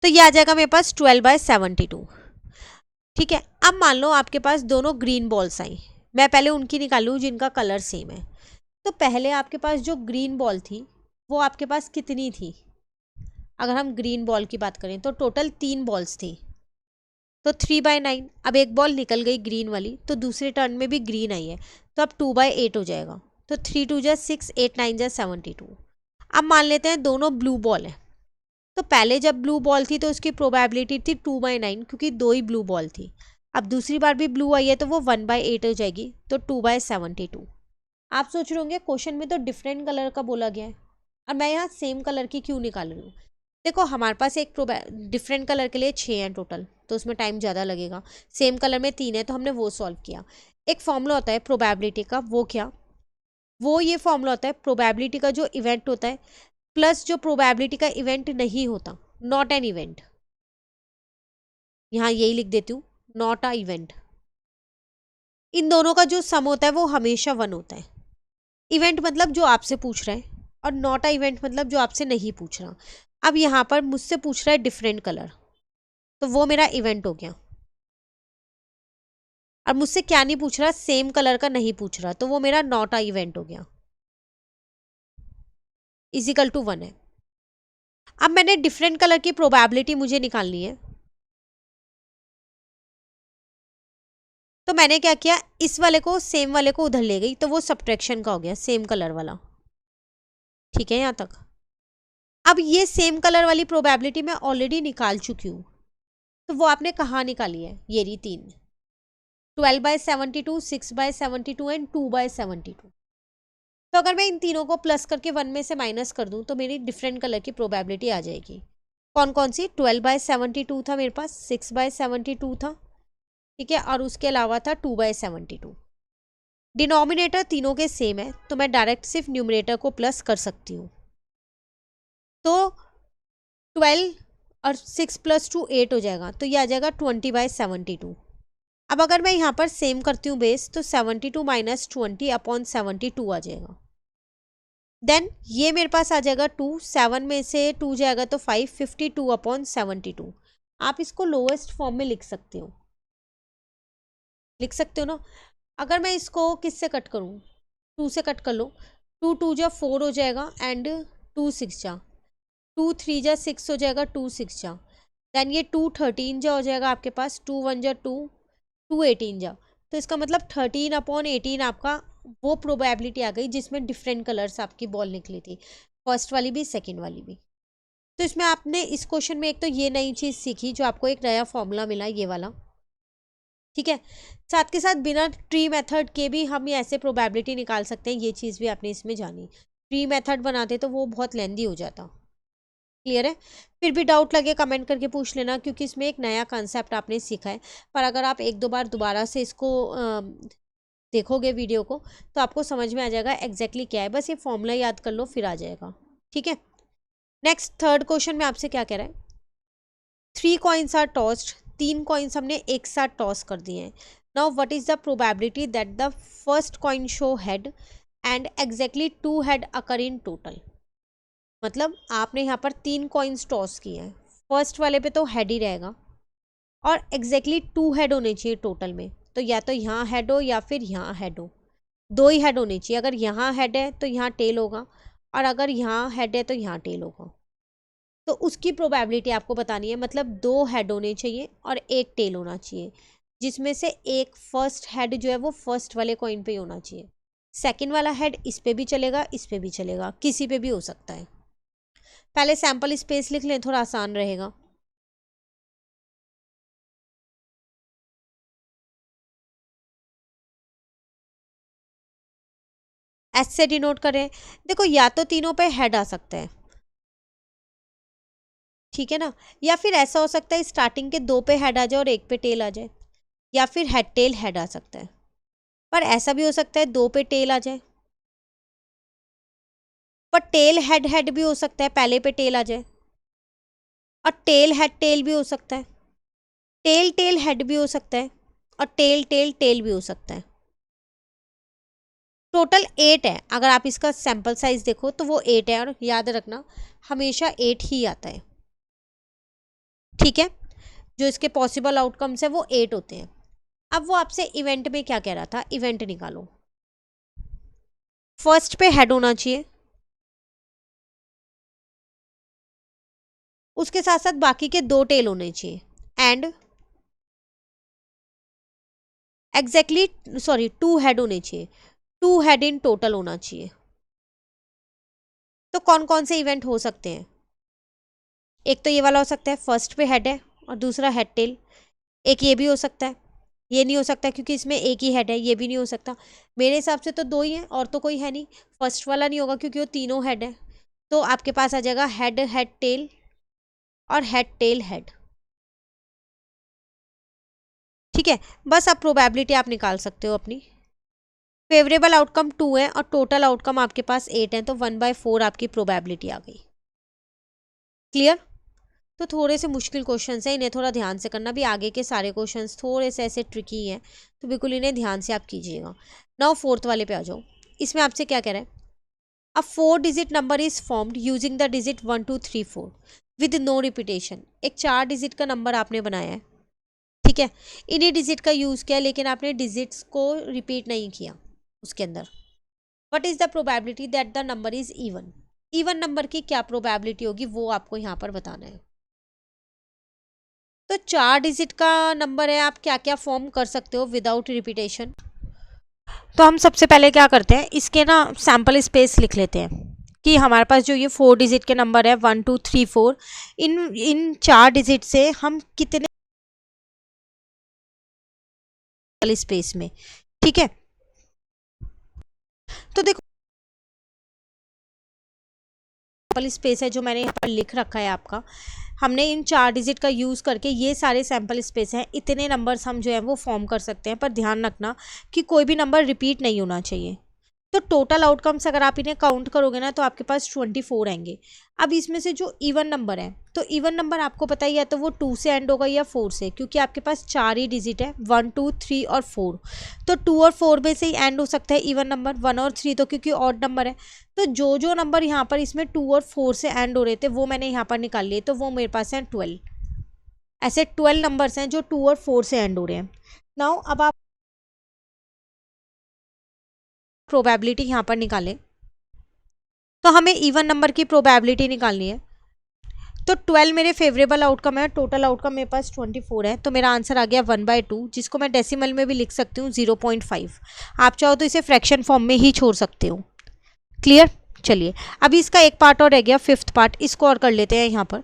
[SPEAKER 1] तो ये आ जाएगा मेरे पास 12/72। ठीक है, अब मान लो आपके पास दोनों ग्रीन बॉल्स आई, मैं पहले उनकी निकालूँ जिनका कलर सेम है। तो पहले आपके पास जो ग्रीन बॉल थी वो आपके पास कितनी थी? अगर हम ग्रीन बॉल की बात करें तो टोटल 3 बॉल्स थी, तो 3/9। अब एक बॉल निकल गई ग्रीन वाली, तो दूसरे टर्न में भी ग्रीन आई है, तो अब 2/8 हो जाएगा। तो 3 2 जा 6, 8 9 जा 72। अब मान लेते हैं दोनों ब्लू बॉल है, तो पहले जब ब्लू बॉल थी तो उसकी प्रोबेबिलिटी थी 2/9, क्योंकि 2 ही ब्लू बॉल थी। अब दूसरी बार भी ब्लू आई है तो वो 1/8 हो जाएगी, तो 2/72। आप सोच रहे होंगे क्वेश्चन में तो डिफरेंट कलर का बोला गया है, और मैं यहाँ सेम कलर की क्यों निकाल रही हूँ? देखो, हमारे पास एक डिफरेंट कलर के लिए 6 हैं टोटल, तो उसमें टाइम ज़्यादा लगेगा। सेम कलर में 3 है, तो हमने वो सॉल्व किया। एक फॉर्मूला होता है प्रोबेबिलिटी का, वो क्या, वो ये फॉर्मूला होता है प्रोबेबिलिटी का जो इवेंट होता है प्लस जो प्रोबेबिलिटी का इवेंट नहीं होता, नॉट एन इवेंट। यहाँ यही लिख देती हूँ, नॉट अ इवेंट। इन दोनों का जो सम होता है वो हमेशा 1 होता है। इवेंट मतलब जो आपसे पूछ रहा है, और नॉट अ इवेंट मतलब जो आपसे नहीं पूछ रहा। अब यहाँ पर मुझसे पूछ रहा है डिफरेंट कलर, तो वो मेरा इवेंट हो गया। और मुझसे क्या नहीं पूछ रहा, सेम कलर का नहीं पूछ रहा, तो वो मेरा नॉट अ इवेंट हो गया, इजिकल टू 1 है। अब मैंने डिफरेंट कलर की प्रोबेबिलिटी मुझे निकालनी है, तो मैंने क्या किया, इस वाले को सेम वाले को उधर ले गई, तो वो सब्ट्रैक्शन का हो गया, सेम कलर वाला। ठीक है यहाँ तक। अब ये सेम कलर वाली प्रोबेबिलिटी मैं ऑलरेडी निकाल चुकी हूँ, तो वो आपने कहाँ निकाली है? ये रही 3, 12/72, 6/72 एंड 2/72। तो अगर मैं इन तीनों को प्लस करके 1 में से माइनस कर दूं तो मेरी डिफरेंट कलर की प्रोबेबिलिटी आ जाएगी। कौन कौन सी? 12/72 था मेरे पास, 6/72 था, ठीक है, और उसके अलावा था 2/72। डिनोमिनेटर तीनों के सेम है, तो मैं डायरेक्ट सिर्फ न्यूमरेटर को प्लस कर सकती हूँ। तो 12 और 6 + 2 8 हो जाएगा, तो ये आ जाएगा 20/72। अब अगर मैं यहाँ पर सेम करती हूँ बेस, तो 72 - 20/72 आ जाएगा। देन ये मेरे पास आ जाएगा 2, 7 में से 2 जाएगा तो 5, 52/72। आप इसको लोएस्ट फॉर्म में लिख सकते हो, ना। अगर मैं इसको किससे कट करूँ, 2 से कट कर लो, 2 2 जा 4 हो जाएगा, एंड 2 6 जा, 2 3 जा 6 हो जाएगा, 2 6 जा। देन ये 2 13 जा हो जाएगा आपके पास, 2 1 जा 2, 2 18 जा। तो इसका मतलब 13/18 आपका वो प्रोबेबिलिटी आ गई जिसमें डिफरेंट कलर्स आपकी बॉल निकली थी, फर्स्ट वाली भी सेकंड वाली भी। तो इसमें आपने इस क्वेश्चन में एक तो ये नई चीज़ सीखी, जो आपको एक नया फॉर्मूला मिला, ये वाला। ठीक है, साथ के साथ बिना ट्री मेथड के भी हम ये ऐसे प्रोबेबिलिटी निकाल सकते हैं, ये चीज़ भी आपने इसमें जानी। ट्री मेथड बनाते तो वो बहुत लेंदी हो जाता। क्लियर है? फिर भी डाउट लगे कमेंट करके पूछ लेना, क्योंकि इसमें एक नया कंसेप्ट आपने सीखा है। पर अगर आप एक दो बार दोबारा से इसको देखोगे वीडियो को, तो आपको समझ में आ जाएगा एग्जैक्टली क्या है। बस ये फॉर्मूला याद कर लो, फिर आ जाएगा। ठीक है, नेक्स्ट थर्ड क्वेश्चन में आपसे क्या कह रहा है, 3 कॉइन्स आर टॉस्ड, 3 कॉइन्स हमने एक साथ टॉस कर दिए हैं। Now what is the probability that the first coin show head and exactly 2 head occur in total. मतलब आपने यहाँ पर 3 कॉइन्स टॉस किए हैं, फर्स्ट वाले पे तो हेड ही रहेगा और एग्जैक्टली 2 हेड होने चाहिए टोटल में। तो या तो यहाँ हेड हो या फिर यहाँ हेड हो, 2 ही हेड होने चाहिए। अगर यहाँ हेड है तो यहाँ टेल होगा, और अगर यहाँ हेड है तो यहाँ टेल होगा। तो उसकी प्रोबेबिलिटी आपको बतानी है। मतलब 2 हेड होने चाहिए और एक टेल होना चाहिए, जिसमें से एक फर्स्ट हेड जो है वो फर्स्ट वाले कॉइन पे ही होना चाहिए। सेकंड वाला हेड इस पे भी चलेगा, इस पे भी चलेगा, किसी पे भी हो सकता है। पहले सैंपल स्पेस लिख लें, थोड़ा आसान रहेगा। एस से डिनोट करें। देखो, या तो तीनों पे हेड आ सकता है, ठीक है ना, या फिर ऐसा हो सकता है स्टार्टिंग के 2 पे हेड आ जाए और एक पे टेल आ जाए, या फिर हेड टेल हेड आ सकता है। पर ऐसा भी हो सकता है 2 पे टेल आ जाए, पर टेल हेड हेड भी हो सकता है, पहले पे टेल आ जाए। और टेल हेड टेल भी हो सकता है, टेल टेल हेड भी हो सकता है, और टेल टेल टेल भी हो सकता है। टोटल 8 है। अगर आप इसका सैंपल साइज देखो तो वो 8 है, और याद रखना हमेशा 8 ही आता है। ठीक है, जो इसके पॉसिबल आउटकम्स है वो 8 होते हैं। अब वो आपसे इवेंट में क्या कह रहा था, इवेंट निकालो। फर्स्ट पे हेड होना चाहिए, उसके साथ साथ बाकी के 2 टेल होने चाहिए, एंड एग्जैक्टली 2 हेड होने चाहिए, 2 हेड इन टोटल होना चाहिए। तो कौन कौन से इवेंट हो सकते हैं, एक तो ये वाला हो सकता है फर्स्ट पे हेड है और दूसरा हेड टेल। एक ये भी हो सकता है, ये नहीं हो सकता क्योंकि इसमें एक ही हेड है, ये भी नहीं हो सकता। मेरे हिसाब से तो 2 ही हैं, और तो कोई है नहीं। फर्स्ट वाला नहीं होगा क्योंकि वो तीनों हेड है। तो आपके पास आ जाएगा हेड हेड टेल और हेड टेल हेड। ठीक है, बस अब प्रोबेबिलिटी आप निकाल सकते हो अपनी। फेवरेबल आउटकम 2 है और टोटल आउटकम आपके पास 8 है, तो 1/4 आपकी प्रोबेबिलिटी आ गई। क्लियर? तो थोड़े से मुश्किल क्वेश्चंस हैं, इन्हें थोड़ा ध्यान से करना। भी आगे के सारे क्वेश्चंस थोड़े से ऐसे ट्रिकी हैं, तो बिल्कुल इन्हें ध्यान से आप कीजिएगा। नाउ फोर्थ वाले पे आ जाओ। इसमें आपसे क्या कह रहा है, a 4 digit number is formed using the digit 1 2 3 4 with no repetition. एक 4 डिजिट का नंबर आपने बनाया है, ठीक है, इन्हीं डिजिट का यूज़ किया, लेकिन आपने डिजिट्स को रिपीट नहीं किया उसके अंदर। What is the probability that the number is even. Even number की क्या प्रोबेबिलिटी होगी वो आपको यहाँ पर बताना है। तो 4 डिजिट का नंबर है, आप क्या क्या फॉर्म कर सकते हो विदाउट रिपीटेशन। तो हम सबसे पहले क्या करते हैं, इसके ना सैम्पल स्पेस लिख लेते हैं कि हमारे पास जो ये 4 डिजिट के नंबर है 1 2 3 4, इन 4 डिजिट से हम कितने स्पेस में। ठीक है, तो देखो सैम्पल स्पेस है जो मैंने यहाँ पर लिख रखा है आपका। हमने इन 4 डिजिट का यूज़ करके ये सारे सैम्पल स्पेस हैं, इतने नंबर्स हम जो है वो फॉर्म कर सकते हैं। पर ध्यान रखना कि कोई भी नंबर रिपीट नहीं होना चाहिए। तो टोटल आउटकम्स अगर आप इन्हें काउंट करोगे ना, तो आपके पास 24 आएंगे। अब इसमें से जो इवन नंबर है, तो इवन नंबर आपको पता ही है, तो वो 2 से एंड होगा या 4 से, क्योंकि आपके पास 4 ही डिजिट है, 1 2 3 और 4। तो 2 और 4 में से ही एंड हो सकता है इवन नंबर। 1 और 3 तो क्योंकि ऑड नंबर है। तो जो जो नंबर यहाँ पर इसमें 2 और 4 से एंड हो रहे थे वो मैंने यहाँ पर निकाल लिए, तो वो मेरे पास हैं 12। ऐसे 12 नंबर्स हैं जो 2 और 4 से एंड हो रहे हैं। नाउ अब आप प्रोबेबिलिटी यहाँ पर निकालें, तो हमें इवन नंबर की प्रोबेबिलिटी निकालनी है। तो 12 मेरे फेवरेबल आउटकम है, टोटल आउटकम मेरे पास 24 है, तो मेरा आंसर आ गया 1/2, जिसको मैं डेसिमल में भी लिख सकती हूँ 0.5। आप चाहो तो इसे फ्रैक्शन फॉर्म में ही छोड़ सकते हो। क्लियर? चलिए, अभी इसका एक पार्ट और रह गया, 5th पार्ट, इसको और कर लेते हैं यहाँ पर।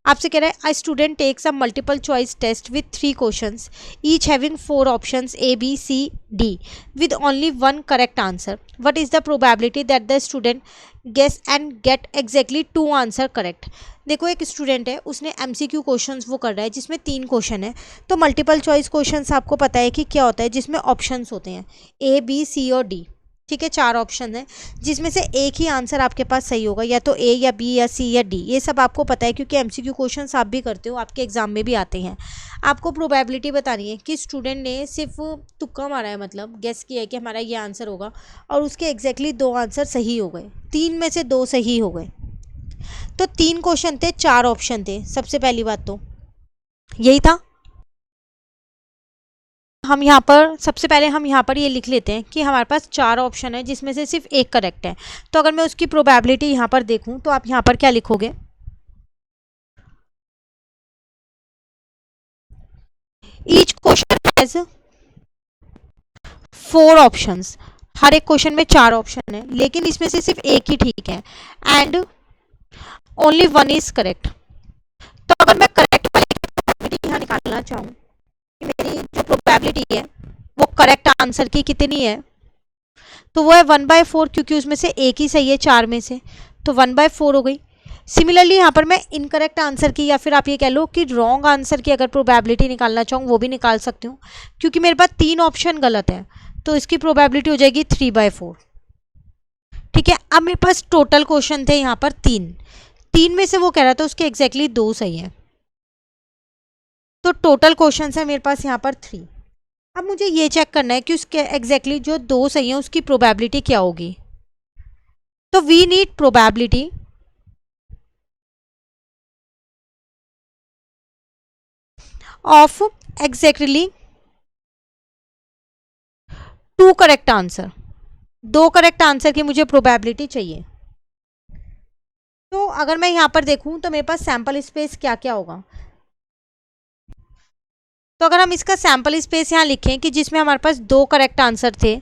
[SPEAKER 1] आपसे कह रहा है a student takes a multiple choice test with 3 questions each having 4 options A B C D with only 1 correct answer, what is the probability that the student guess and get exactly 2 answer correct. देखो एक student है, उसने MCQ questions वो कर रहा है जिसमें 3 question है। तो मल्टीपल चॉइस क्वेश्चंस आपको पता है कि क्या होता है, जिसमें ऑप्शंस होते हैं ए बी सी और डी। ठीक है, 4 ऑप्शन है जिसमें से एक ही आंसर आपके पास सही होगा, या तो ए या बी या सी या डी। ये सब आपको पता है क्योंकि एमसीक्यू क्वेश्चंस आप भी करते हो, आपके एग्जाम में भी आते हैं। आपको प्रोबेबिलिटी बतानी है कि स्टूडेंट ने सिर्फ तुक्का मारा है, मतलब गेस किया है कि हमारा ये आंसर होगा, और उसके एग्जैक्टली 2 आंसर सही हो गए, 3 में से 2 सही हो गए। तो 3 क्वेश्चन थे, 4 ऑप्शन थे। सबसे पहली बात तो यही था। हम यहाँ पर सबसे पहले हम यहाँ पर ये लिख लेते हैं कि हमारे पास 4 ऑप्शन है जिसमें से सिर्फ एक करेक्ट है। तो अगर मैं उसकी प्रोबेबिलिटी यहाँ पर देखूँ तो आप यहाँ पर क्या लिखोगे, ईच क्वेश्चन हैज 4 ऑप्शंस। हर एक क्वेश्चन में 4 ऑप्शन है, लेकिन इसमें से सिर्फ एक ही ठीक है, एंड ओनली 1 इज करेक्ट। तो अगर मैं करेक्ट वाली प्रोबेबिलिटी यहाँ निकालना चाहूँ कि मेरी जो प्रोबेबिलिटी है वो करेक्ट आंसर की कितनी है, तो वो है 1/4, क्योंकि उसमें से एक ही सही है 4 में से, तो 1/4 हो गई। सिमिलरली यहाँ पर मैं इनकरेक्ट आंसर की, या फिर आप ये कह लो कि रॉन्ग आंसर की अगर प्रोबेबिलिटी निकालना चाहूँ वो भी निकाल सकती हूँ, क्योंकि मेरे पास 3 ऑप्शन गलत है, तो इसकी प्रोबेबिलिटी हो जाएगी 3/4। ठीक है, अब मेरे पास टोटल क्वेश्चन थे यहाँ पर 3 में से वो कह रहा था उसके एग्जैक्टली 2 सही है, तो टोटल क्वेश्चन है मेरे पास यहाँ पर 3। अब मुझे ये चेक करना है कि उसके एग्जैक्टली जो 2 सही है उसकी प्रोबेबिलिटी क्या होगी। तो we need probability of exactly 2 correct answer. 2 correct answer की मुझे प्रोबेबिलिटी चाहिए। तो अगर मैं यहाँ पर देखूँ तो मेरे पास सैंपल स्पेस क्या क्या होगा। तो अगर हम इसका सैंपल स्पेस यहाँ लिखें कि जिसमें हमारे पास 2 करेक्ट आंसर थे,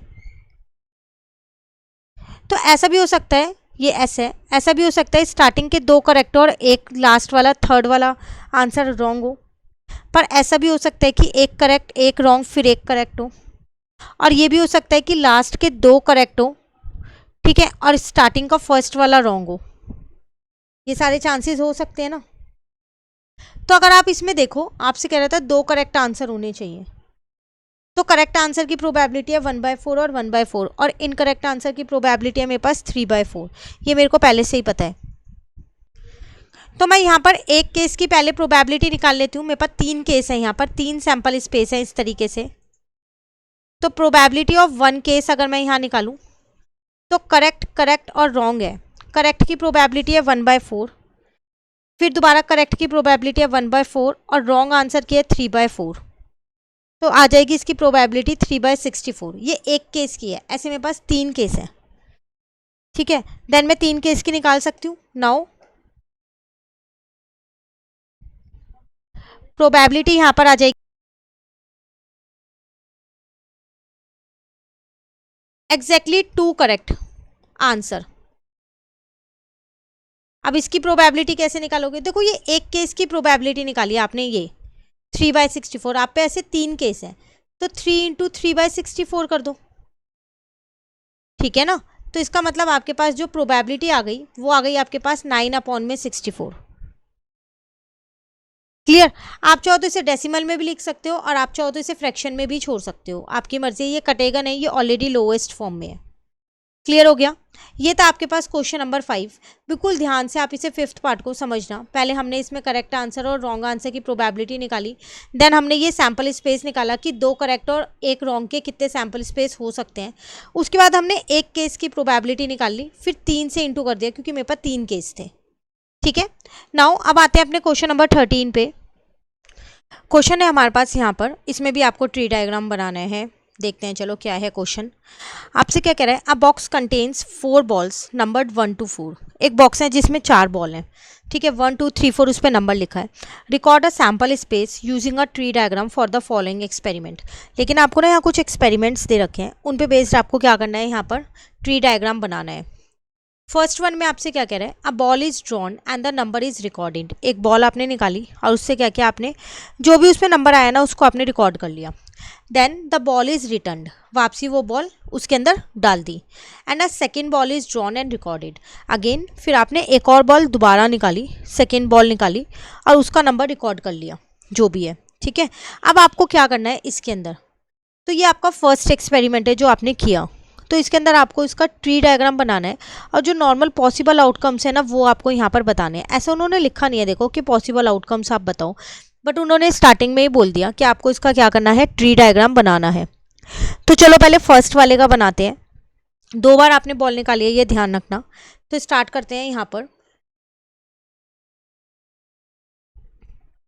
[SPEAKER 1] तो ऐसा भी हो सकता है, ये ऐसा भी हो सकता है स्टार्टिंग के 2 करेक्ट और एक लास्ट वाला थर्ड वाला आंसर रॉन्ग हो। पर ऐसा भी हो सकता है कि एक करेक्ट एक रॉन्ग फिर एक करेक्ट हो, और ये भी हो सकता है कि लास्ट के 2 करेक्ट हो, ठीक है, और स्टार्टिंग का फर्स्ट वाला रॉन्ग हो। ये सारे चांसेस हो सकते हैं ना। तो अगर आप इसमें देखो, आपसे कह रहा था 2 करेक्ट आंसर होने चाहिए, तो करेक्ट आंसर की प्रोबेबिलिटी है 1/4 और 1/4, और इनकरेक्ट आंसर की प्रोबेबिलिटी है मेरे पास 3/4। ये मेरे को पहले से ही पता है। तो मैं यहाँ पर एक केस की पहले प्रोबेबिलिटी निकाल लेती हूँ। मेरे पास 3 केस है, यहाँ पर 3 सैंपल स्पेस है इस तरीके से। तो प्रोबेबिलिटी ऑफ 1 केस अगर मैं यहाँ निकालूँ तो करेक्ट और रॉन्ग है। करेक्ट की प्रोबेबिलिटी है 1/4, फिर दोबारा करेक्ट की प्रोबेबिलिटी है 1/4, और रॉन्ग आंसर की है 3/4। तो आ जाएगी इसकी प्रोबेबिलिटी 3/64। ये एक केस की है, ऐसे मेरे पास 3 केस है। ठीक है, देन मैं 3 केस की निकाल सकती हूँ। नाउ प्रोबेबिलिटी यहाँ पर आ जाएगी एग्जैक्टली 2 करेक्ट आंसर। अब इसकी प्रोबेबिलिटी कैसे निकालोगे, देखो ये एक केस की प्रोबेबिलिटी निकाली आपने, ये 3/64। आप पे ऐसे 3 केस है, तो 3 × 3/64 कर दो, ठीक है ना। तो इसका मतलब आपके पास जो प्रोबेबिलिटी आ गई वो आ गई आपके पास 9/64। क्लियर। आप चाहो तो इसे डेसिमल में भी लिख सकते हो, और आप चाहो तो इसे फ्रैक्शन में भी छोड़ सकते हो, आपकी मर्जी। ये कटेगा नहीं, ये ऑलरेडी लोएस्ट फॉर्म में है। क्लियर हो गया। ये था आपके पास क्वेश्चन नंबर 5। बिल्कुल ध्यान से आप इसे 5th पार्ट को समझना। पहले हमने इसमें करेक्ट आंसर और रॉन्ग आंसर की प्रोबेबिलिटी निकाली, देन हमने ये सैंपल स्पेस निकाला कि 2 करेक्ट और एक रॉन्ग के कितने सैंपल स्पेस हो सकते हैं। उसके बाद हमने एक केस की प्रोबेबिलिटी निकाल ली, फिर 3 से इंटू कर दिया क्योंकि मेरे पास 3 केस थे। ठीक है, नाउ अब आते हैं अपने क्वेश्चन नंबर 13 पे। क्वेश्चन है हमारे पास यहाँ पर, इसमें भी आपको ट्री डायग्राम बनाना है। देखते हैं चलो क्या है क्वेश्चन। आपसे क्या कह रहा है, अ box contains 4 balls numbered 1 to 4। एक बॉक्स है जिसमें 4 बॉल हैं, ठीक है, 1 2 3 4 उस पर नंबर लिखा है। Record a sample space using a tree diagram for the following experiment. लेकिन आपको ना यहाँ कुछ एक्सपेरिमेंट्स दे रखे हैं, उन पे बेस्ड आपको क्या करना है, यहाँ पर ट्री डायग्राम बनाना है फर्स्ट वन में आपसे क्या कह रहा है, a ball is drawn and the number is recorded. एक बॉल आपने निकाली और उससे क्या किया आपने, जो भी उसमें नंबर आया ना उसको आपने रिकॉर्ड कर लिया। Then the ball is returned, वापसी वो बॉल उसके अंदर डाल दी। And a second ball is drawn and recorded, again फिर आपने एक और बॉल दोबारा निकाली, सेकेंड बॉल निकाली और उसका नंबर रिकॉर्ड कर लिया जो भी है। ठीक है, अब आपको क्या करना है इसके अंदर, तो ये आपका फर्स्ट एक्सपेरिमेंट है जो आपने किया। तो इसके अंदर आपको इसका ट्री डायग्राम बनाना है और जो नॉर्मल पॉसिबल आउटकम्स है ना वो आपको यहाँ पर बताने हैं। ऐसा उन्होंने लिखा नहीं है देखो कि पॉसिबल आउटकम्स आप बताओ, बट उन्होंने स्टार्टिंग में ही बोल दिया कि आपको इसका क्या करना है, ट्री डायग्राम बनाना है। तो चलो पहले फर्स्ट वाले का बनाते हैं। 2 बार आपने बॉल निकाली है ये ध्यान रखना। तो स्टार्ट करते हैं यहाँ पर।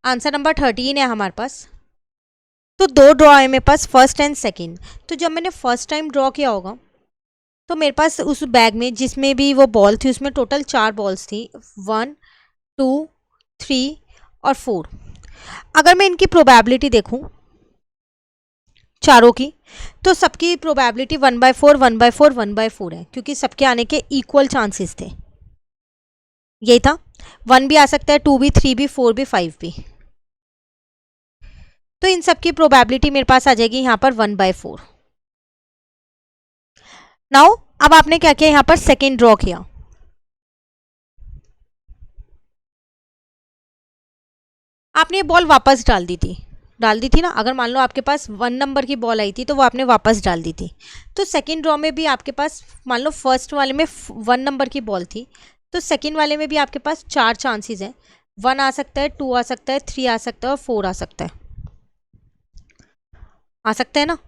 [SPEAKER 1] आंसर नंबर 13 है हमारे पास। तो 2 ड्रॉ है मेरे पास, फर्स्ट एंड सेकेंड। तो जब मैंने फर्स्ट टाइम ड्रॉ किया होगा तो मेरे पास उस बैग में जिसमें भी वो बॉल थी उसमें टोटल 4 बॉल्स थी, 1 2 3 और 4। अगर मैं इनकी प्रोबेबिलिटी देखूं चारों की, तो सबकी प्रोबेबिलिटी 1/4 1/4 1/4 है, क्योंकि सबके आने के इक्वल चांसेस थे। यही था, 1 भी आ सकता है, 2 भी, 3 भी, 4 भी, 5 भी। तो इन सब की प्रोबेबिलिटी मेरे पास आ जाएगी यहाँ पर 1/4। नाउ अब आपने क्या किया, यहाँ पर सेकेंड ड्रॉ किया। आपने ये बॉल वापस डाल दी थी ना। अगर मान लो आपके पास 1 नंबर की बॉल आई थी तो वो आपने वापस डाल दी थी। तो सेकंड ड्रॉ में भी आपके पास मान लो फर्स्ट वाले में 1 नंबर की बॉल थी, तो सेकंड वाले में भी आपके पास 4 चांसेस हैं। 1 आ सकता है, 2 आ सकता है, 3 आ सकता है और 4 आ सकता है। आ सकता है ना।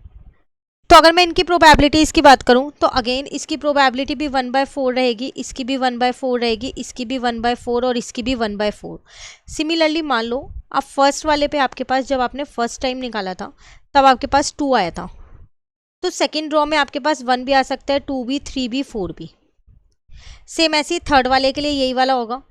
[SPEAKER 1] तो अगर मैं इनकी प्रोबेबिलिटीज़ की बात करूं तो अगेन इसकी प्रोबेबिलिटी भी 1/4 रहेगी, इसकी भी 1/4 रहेगी, इसकी भी 1/4 और इसकी भी 1/4। सिमिलरली मान लो अब फर्स्ट वाले पे आपके पास जब आपने फर्स्ट टाइम निकाला था तब आपके पास 2 आया था, तो सेकेंड ड्रॉ में आपके पास 1 भी आ सकता है, 2 भी, 3 भी, 4 भी। सेम ऐसे ही थर्ड वाले के लिए यही वाला होगा।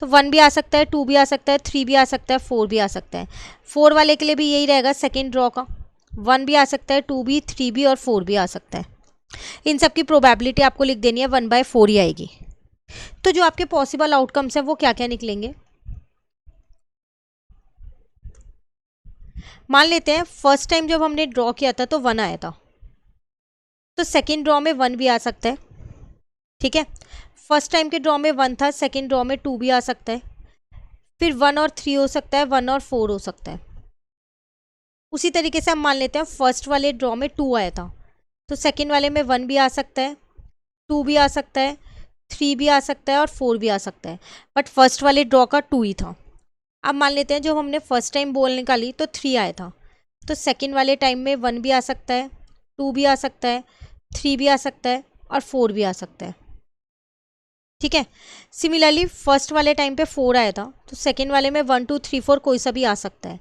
[SPEAKER 1] तो 1 भी आ सकता है, 2 भी आ सकता है, 3 भी आ सकता है, 4 भी आ सकता है। 4 वाले के लिए भी यही रहेगा सेकेंड ड्रॉ का, 1 भी आ सकता है, 2 भी, 3 भी और 4 भी आ सकता है। इन सब की प्रोबेबिलिटी आपको लिख देनी है, 1/4 ही आएगी। तो जो आपके पॉसिबल आउटकम्स हैं वो क्या क्या निकलेंगे, मान लेते हैं फर्स्ट टाइम जब हमने ड्रॉ किया था तो 1 आया था, तो सेकेंड ड्रॉ में 1 भी आ सकता है। ठीक है, फर्स्ट टाइम के ड्रॉ में 1 था, सेकेंड ड्रॉ में 2 भी आ सकता है, फिर 1 और 3 हो सकता है, 1 और 4 हो सकता है। उसी तरीके से हम मान लेते हैं फर्स्ट वाले ड्रॉ में 2 आया था, तो सेकेंड वाले में 1 भी आ सकता है, 2 भी आ सकता है, 3 भी आ सकता है और 4 भी आ सकता है, बट फर्स्ट वाले ड्रॉ का 2 ही था। अब मान लेते हैं जब हमने फर्स्ट टाइम बॉल निकाली तो 3 आया था, तो सेकेंड वाले टाइम में 1 भी आ सकता है, 2 भी आ सकता है, 3 भी आ सकता है और 4 भी आ सकता है। ठीक है, सिमिलरली फर्स्ट वाले टाइम पे 4 आया था, तो सेकेंड वाले में 1 2 3 4 कोई सा भी आ सकता है।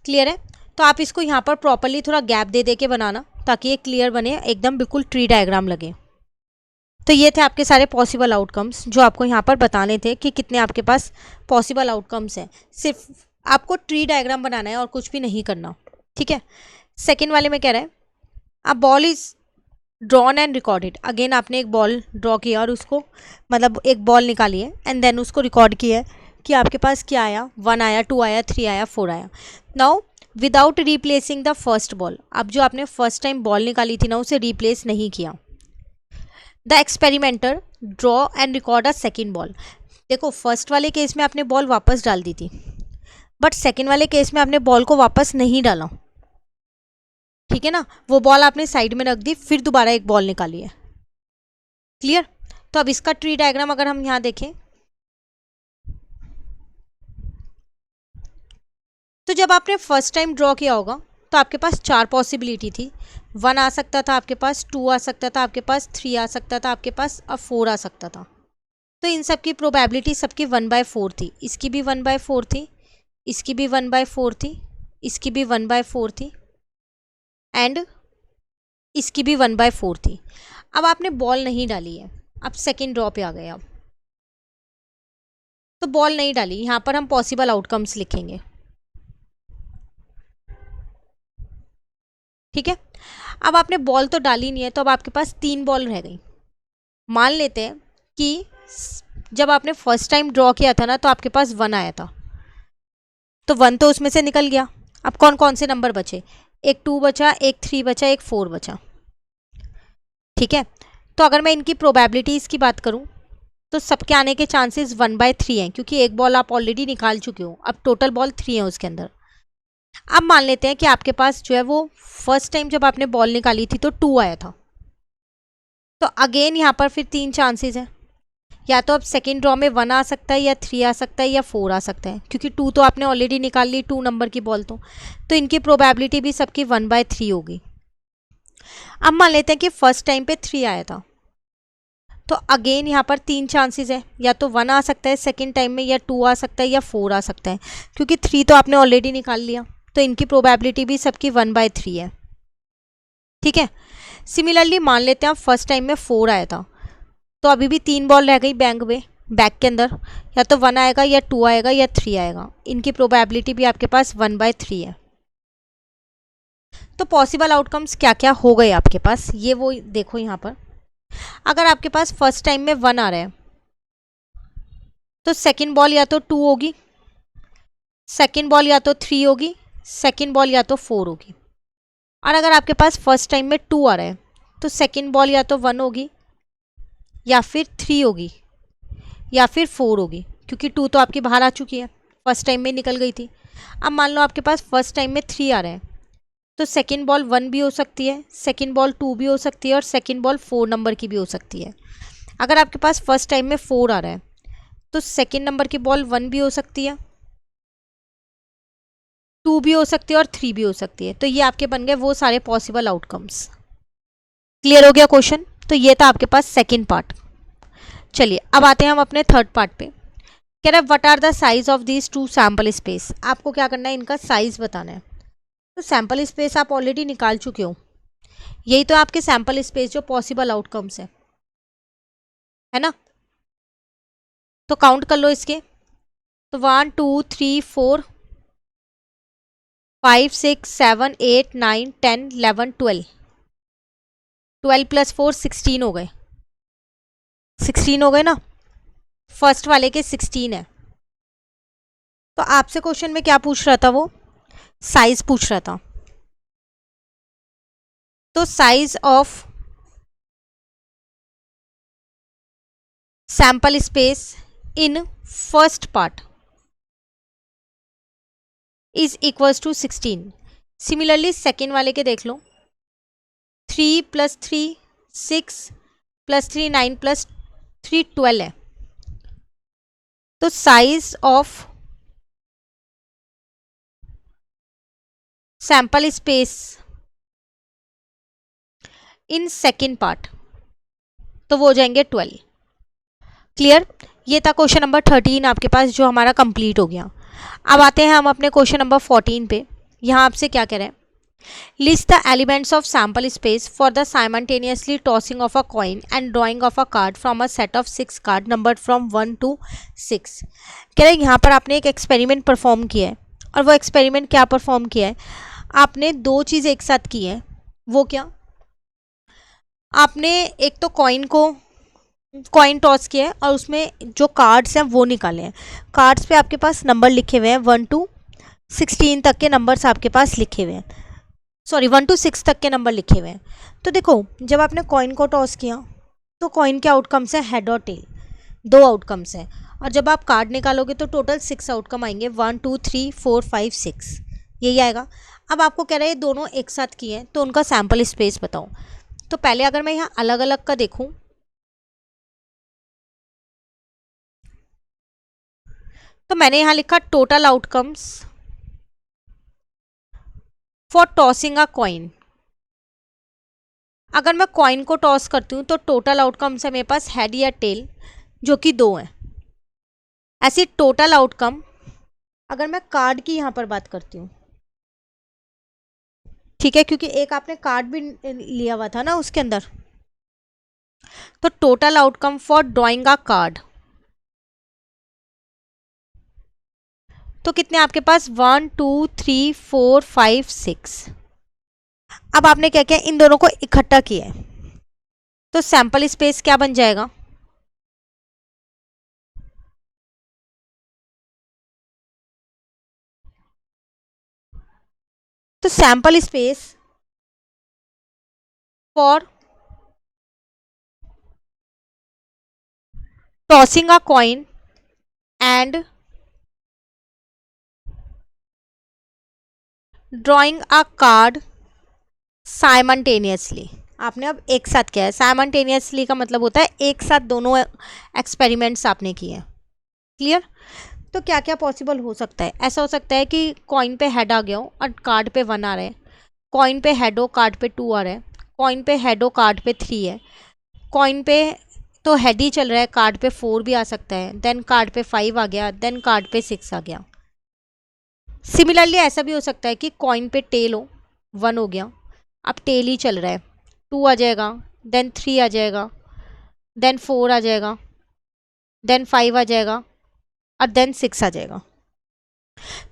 [SPEAKER 1] क्लियर है। तो आप इसको यहाँ पर प्रॉपरली थोड़ा गैप दे दे के बनाना ताकि ये क्लियर बने, एकदम बिल्कुल ट्री डायग्राम लगे। तो ये थे आपके सारे पॉसिबल आउटकम्स जो आपको यहाँ पर बताने थे कि कितने आपके पास पॉसिबल आउटकम्स हैं। सिर्फ आपको ट्री डायग्राम बनाना है और कुछ भी नहीं करना। ठीक है, सेकेंड वाले में कह रहा है a ball is drawn and recorded. Again आपने एक बॉल ड्रॉ किया और उसको मतलब एक बॉल निकाली है एंड देन उसको रिकॉर्ड किया है कि आपके पास क्या आया, 1 आया, 2 आया, 3 आया, 4 आया। Now without replacing the first ball, अब जो आपने फर्स्ट टाइम बॉल निकाली थी ना उसे रिप्लेस नहीं किया। The experimenter draw and record a second ball. देखो फर्स्ट वाले केस में आपने बॉल वापस डाल दी थी, बट सेकेंड वाले केस में आपने बॉल को वापस नहीं डाला। ठीक है ना, वो बॉल आपने साइड में रख दी, फिर दोबारा एक बॉल निकाली है। क्लियर। तो अब इसका ट्री डायग्राम अगर हम यहाँ देखें तो जब आपने फर्स्ट टाइम ड्रॉ किया होगा तो आपके पास 4 पॉसिबिलिटी थी। 1 आ सकता था आपके पास, 2 आ सकता था आपके पास, 3 आ सकता था आपके पास, अब 4 आ सकता था। तो इन सब की प्रोबेबिलिटी सबकी 1/4 थी। इसकी भी 1/4 थी, इसकी भी 1/4 थी, इसकी भी 1/4 थी एंड इसकी भी 1/4 थी। अब आपने बॉल नहीं डाली है, अब सेकेंड ड्रॉ पे आ गए। अब तो बॉल नहीं डाली, यहाँ पर हम पॉसिबल आउटकम्स लिखेंगे। ठीक है। अब आपने बॉल तो डाली नहीं है, तो अब आपके पास 3 बॉल रह गई। मान लेते हैं कि जब आपने फर्स्ट टाइम ड्रॉ किया था ना, तो आपके पास 1 आया था, तो 1 तो उसमें से निकल गया। अब कौन कौन से नंबर बचे? एक 2 बचा, एक 3 बचा, एक 4 बचा। ठीक है, तो अगर मैं इनकी प्रोबेबिलिटीज़ की बात करूं तो सबके आने के चांसेस 1/3 हैं, क्योंकि एक बॉल आप ऑलरेडी निकाल चुके हो। अब टोटल बॉल 3 है उसके अंदर। अब मान लेते हैं कि आपके पास जो है वो फर्स्ट टाइम जब आपने बॉल निकाली थी तो 2 आया था, तो अगेन यहाँ पर फिर 3 चांसेस हैं। या तो अब सेकेंड ड्रॉ में 1 आ सकता है, या 3 आ सकता है, या 4 आ सकता है, क्योंकि 2 तो आपने ऑलरेडी निकाल ली, 2 नंबर की बॉल। तो इनकी प्रोबेबिलिटी भी सबकी 1/3 होगी। अब मान लेते हैं कि फर्स्ट टाइम पे 3 आया था, तो अगेन यहाँ पर 3 चांसेस है। या तो 1 आ सकता है सेकेंड टाइम में, या 2 आ सकता है, या 4 आ सकता है, क्योंकि 3 तो आपने ऑलरेडी निकाल लिया। तो इनकी प्रोबेबिलिटी भी सबकी 1/3 है। ठीक है। सिमिलरली मान लेते हैं आप फर्स्ट टाइम में 4 आया था, तो अभी भी 3 बॉल रह गई बैंक में, बैग के अंदर। या तो 1 आएगा, या 2 आएगा, या 3 आएगा। इनकी प्रोबेबिलिटी भी आपके पास 1/3 है। तो पॉसिबल आउटकम्स क्या क्या हो गए आपके पास, ये वो देखो यहाँ पर। अगर आपके पास फर्स्ट टाइम में 1 आ रहा है, तो सेकेंड बॉल या तो 2 होगी, सेकेंड बॉल या तो 3 होगी, सेकेंड बॉल या तो 4 होगी। और अगर आपके पास फर्स्ट टाइम में 2 आ रहा है, तो सेकेंड बॉल या तो 1 होगी, या फिर 3 होगी, या फिर 4 होगी, क्योंकि 2 तो आपकी बाहर आ चुकी है, फर्स्ट टाइम में निकल गई थी। अब मान लो आपके पास फर्स्ट टाइम में 3 आ रहा है, तो सेकेंड बॉल 1 भी हो सकती है, सेकेंड बॉल 2 भी हो सकती है, और सेकेंड बॉल 4 नंबर की भी हो सकती है। अगर आपके पास फर्स्ट टाइम में 4 आ रहा है, तो सेकेंड नंबर की बॉल 1 भी हो सकती है, 2 भी हो सकती है, और 3 भी हो सकती है। तो ये आपके बन गए वो सारे पॉसिबल आउटकम्स। क्लियर हो गया क्वेश्चन? तो ये था आपके पास सेकेंड पार्ट। चलिए अब आते हैं हम अपने थर्ड पार्ट पे। कह रहा है what are the size of these 2 sample space. आपको क्या करना है, इनका साइज बताना है। तो सैम्पल स्पेस आप ऑलरेडी निकाल चुके हो, यही तो आपके सैम्पल स्पेस जो पॉसिबल आउटकम्स है ना। तो काउंट कर लो इसके। तो 1 2 3 4 5 6 7 8 9 10 11 12 12 + 4 16 हो गए। 16 हो गए ना, फर्स्ट वाले के 16 है। तो आपसे क्वेश्चन में क्या पूछ रहा था, वो साइज पूछ रहा था। तो size of sample space in first part is equals to 16। Similarly second वाले के देख लो। 3 + 3 6 + 3 9 + 3 12 है। तो size of sample space in second part, तो वो हो जाएंगे 12। क्लियर? ये था क्वेश्चन नंबर 13 आपके पास, जो हमारा कंप्लीट हो गया। अब आते हैं हम अपने क्वेश्चन नंबर 14 पे। यहाँ आपसे क्या कह रहे हैं, list the elements of sample space for the simultaneously tossing of a coin and drawing of a card from a set of 6 card numbered from 1 to 6। कह रहे हैं यहाँ पर आपने एक एक्सपेरिमेंट परफॉर्म किया है, और वो एक्सपेरिमेंट क्या परफॉर्म किया है, आपने 2 चीज़ एक साथ की हैं। वो क्या, आपने एक तो कॉइन टॉस किया है, और उसमें जो कार्ड्स हैं वो निकाले हैं। कार्ड्स पे आपके पास नंबर लिखे हुए हैं, 1 to 16 तक के नंबर्स आपके पास लिखे हुए हैं। सॉरी, 1 to 6 तक के नंबर लिखे हुए हैं। तो देखो, जब आपने कॉइन को टॉस किया, तो कॉइन के आउटकम्स हैं हेड और टेल, 2 आउटकम्स हैं। और जब आप कार्ड निकालोगे तो टोटल 6 आउटकम आएंगे, 1 2 3 4 5 6, यही आएगा। अब आपको कह रहे हैं दोनों एक साथ किए हैं, तो उनका सैम्पल स्पेस बताओ। तो पहले अगर मैं यहाँ अलग अलग का देखूँ, तो मैंने यहाँ लिखा total outcomes for tossing a coin. अगर मैं कॉइन को टॉस करती हूँ तो टोटल आउटकम्स है मेरे पास हेड या टेल, जो कि 2 हैं। ऐसी टोटल आउटकम अगर मैं कार्ड की यहाँ पर बात करती हूँ, ठीक है, क्योंकि एक आपने कार्ड भी लिया हुआ था ना उसके अंदर। तो total outcome for drawing a card, तो कितने आपके पास, 1 2 3 4 5 6। अब आपने क्या किया, इन दोनों को इकट्ठा किया है, तो सैंपल स्पेस क्या बन जाएगा, तो sample space for tossing a coin and drawing a card simultaneously. आपने अब एक साथ किया है, साइमल्टेनियसली का मतलब होता है एक साथ दोनों एक्सपेरिमेंट्स आपने किए हैं। क्लियर। तो क्या क्या पॉसिबल हो सकता है, ऐसा हो सकता है कि कॉइन पे हेड आ गया हो और कार्ड पे 1 आ रहा है, कॉइन पे हेड हो कार्ड पे 2 आ रहा है, कॉइन पे हेड हो कार्ड पे 3 है, कॉइन पे तो हेड ही चल रहा है, कार्ड पे 4 भी आ सकता है, देन कार्ड पे 5 आ गया, देन कार्ड पे 6 आ गया। सिमिलरली ऐसा भी हो सकता है कि कॉइन पे टेल हो, 1 हो गया, अब टेल ही चल रहा है, 2 आ जाएगा, देन 3 आ जाएगा, देन 4 आ जाएगा, देन 5 आ जाएगा और देन 6 आ जाएगा।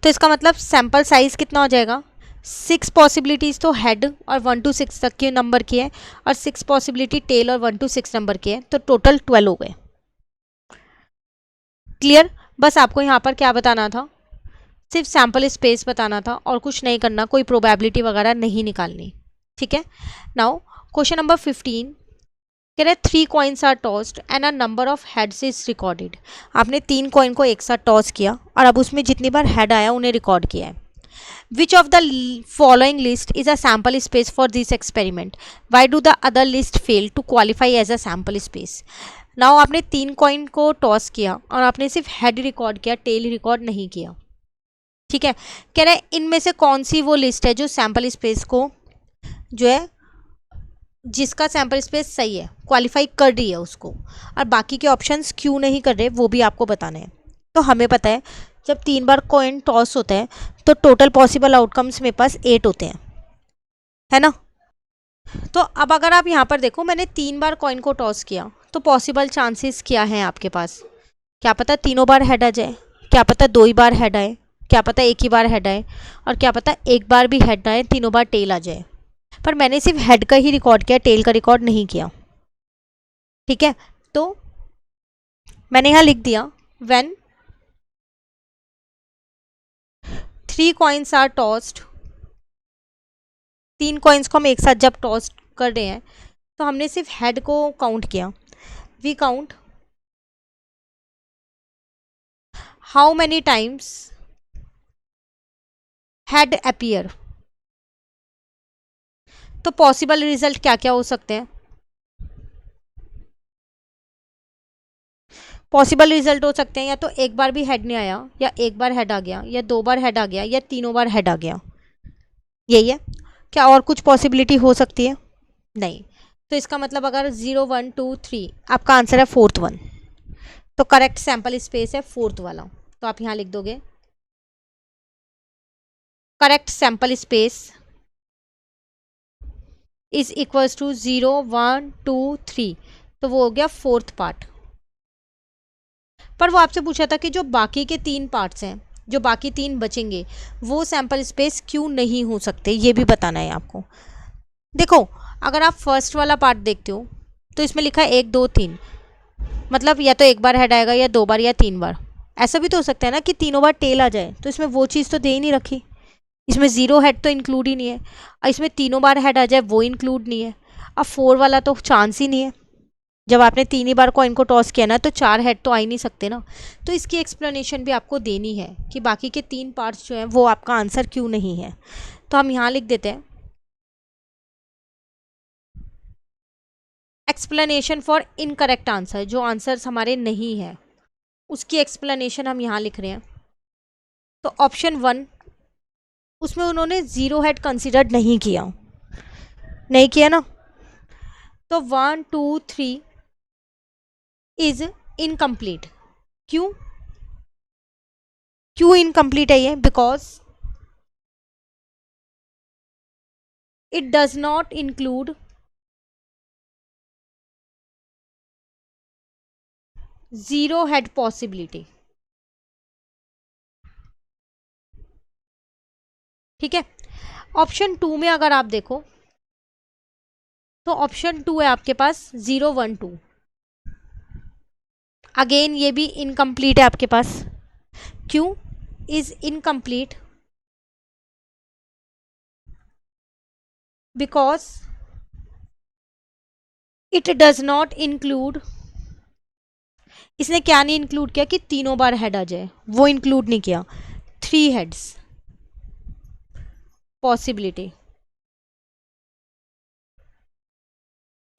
[SPEAKER 1] तो इसका मतलब सैंपल साइज कितना हो जाएगा, 6 पॉसिबिलिटीज़ तो हेड और 1 to 6 तक के नंबर की है, और 6 पॉसिबिलिटी टेल और 1 to 6 नंबर की है, तो टोटल 12 हो गए। क्लियर। बस आपको यहाँ पर क्या बताना था, सिर्फ सैंपल स्पेस बताना था और कुछ नहीं करना, कोई प्रोबेबिलिटी वगैरह नहीं निकालनी। ठीक है। नाउ क्वेश्चन नंबर 15 कह रहे 3 coins are tossed and a number of heads is recorded. आपने 3 कॉइन को एक साथ टॉस किया और अब उसमें जितनी बार हेड आया उन्हें रिकॉर्ड किया है। Which of the following list is a sample space for this experiment, why do the other list fail to qualify as a sample space. Now आपने 3 कॉइन को टॉस किया और आपने सिर्फ हेड रिकॉर्ड किया, टेल रिकॉर्ड नहीं किया। ठीक है। कह रहे इनमें से कौन सी वो लिस्ट है जो सैंपल स्पेस को जो है, जिसका सैंपल स्पेस सही है, क्वालिफाई कर रही है उसको, और बाकी के ऑप्शंस क्यों नहीं कर रहे वो भी आपको बताने हैं। तो हमें पता है जब 3 बार कॉइन टॉस होता है तो टोटल पॉसिबल आउटकम्स मेरे पास 8 होते हैं, है ना। तो अब अगर आप यहाँ पर देखो, मैंने 3 बार कॉइन को टॉस किया, तो पॉसिबल चांसेस क्या हैं आपके पास, क्या पता तीनों बार हेड आ जाए, क्या पता 2 ही बार हेड आए, क्या पता 1 ही बार हेड आए, और क्या पता 1 बार भी हेड आए, तीनों बार टेल आ जाए। पर मैंने सिर्फ हेड का ही रिकॉर्ड किया, टेल का रिकॉर्ड नहीं किया। ठीक है। तो मैंने यहाँ लिख दिया when 3 coins are tossed, 3 coins को हम एक साथ जब टॉस कर रहे हैं तो हमने सिर्फ हेड को काउंट किया। We count how many times head appear. तो पॉसिबल रिजल्ट क्या क्या हो सकते हैं, पॉसिबल रिजल्ट हो सकते हैं या तो एक बार भी हेड नहीं आया, या एक बार हेड आ गया, या 2 बार हेड आ गया, या तीनों बार हेड आ गया। यही है। क्या और कुछ पॉसिबिलिटी हो सकती है, नहीं। तो इसका मतलब अगर 0 1 2 3 आपका आंसर है 4th वन, तो करेक्ट सैंपल स्पेस है 4th वाला। तो आप यहाँ लिख दोगे correct sample space is equals to 0 1 2 3, तो वो हो गया 4th पार्ट। पर वो आपसे पूछा था कि जो बाकी के 3 पार्ट्स हैं, जो बाकी 3 बचेंगे, वो सैंपल स्पेस क्यों नहीं हो सकते, ये भी बताना है आपको। देखो, अगर आप फर्स्ट वाला पार्ट देखते हो तो इसमें लिखा है 1 2 3, मतलब या तो एक बार हेड आएगा, या 2 बार, या 3 बार। ऐसा भी तो हो सकता है ना कि तीनों बार टेल आ जाए, तो इसमें वो चीज़ तो दे ही नहीं रखी, इसमें 0 हेड तो इंक्लूड ही नहीं है, और इसमें तीनों बार हेड आ जाए वो इंक्लूड नहीं है। अब 4 वाला तो चांस ही नहीं है, जब आपने 3 ही बार कॉइन को टॉस किया ना, तो 4 हेड तो आ ही नहीं सकते ना। तो इसकी एक्सप्लेनेशन भी आपको देनी है कि बाकी के 3 पार्ट्स जो हैं वो आपका आंसर क्यों नहीं है। तो हम यहाँ लिख देते हैं एक्सप्लेनेशन फॉर इनकरेक्ट आंसर, जो आंसर्स हमारे नहीं है उसकी एक्सप्लेनेशन हम यहाँ लिख रहे हैं। तो ऑप्शन 1, उसमें उन्होंने 0 हेड कंसिडर नहीं किया, नहीं किया ना, तो 1 2 3 इज इनकम्प्लीट। क्यों, क्यों इनकम्प्लीट है ये, because it does not include 0 head possibility. ठीक है। ऑप्शन 2 में अगर आप देखो तो ऑप्शन 2 है आपके पास 0 1 2। अगेन ये भी इनकम्प्लीट है आपके पास। क्यों is incomplete? Because it does not include, इसने क्या नहीं इंक्लूड किया कि तीनों बार हेड आ जाए, वो इंक्लूड नहीं किया। 3 हेड्स पॉसिबिलिटी,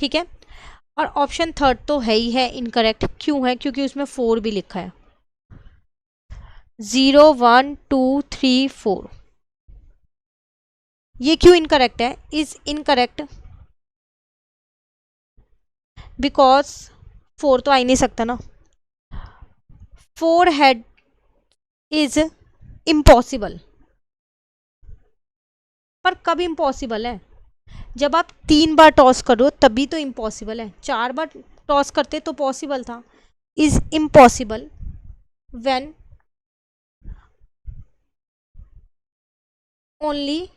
[SPEAKER 1] ठीक है। और ऑप्शन 3 तो है ही है इनकरेक्ट। क्यों है? क्योंकि उसमें 4 भी लिखा है। 0 1 2 3 4, ये क्यों इनकरेक्ट है? इज इनकरेक्ट बिकॉज 4 तो आ ही नहीं सकता ना। 4 हेड इज इम्पॉसिबल। पर कब इम्पॉसिबल है? जब आप 3 बार टॉस करो तभी तो इम्पॉसिबल है। 4 बार टॉस करते तो पॉसिबल था। Is impossible when only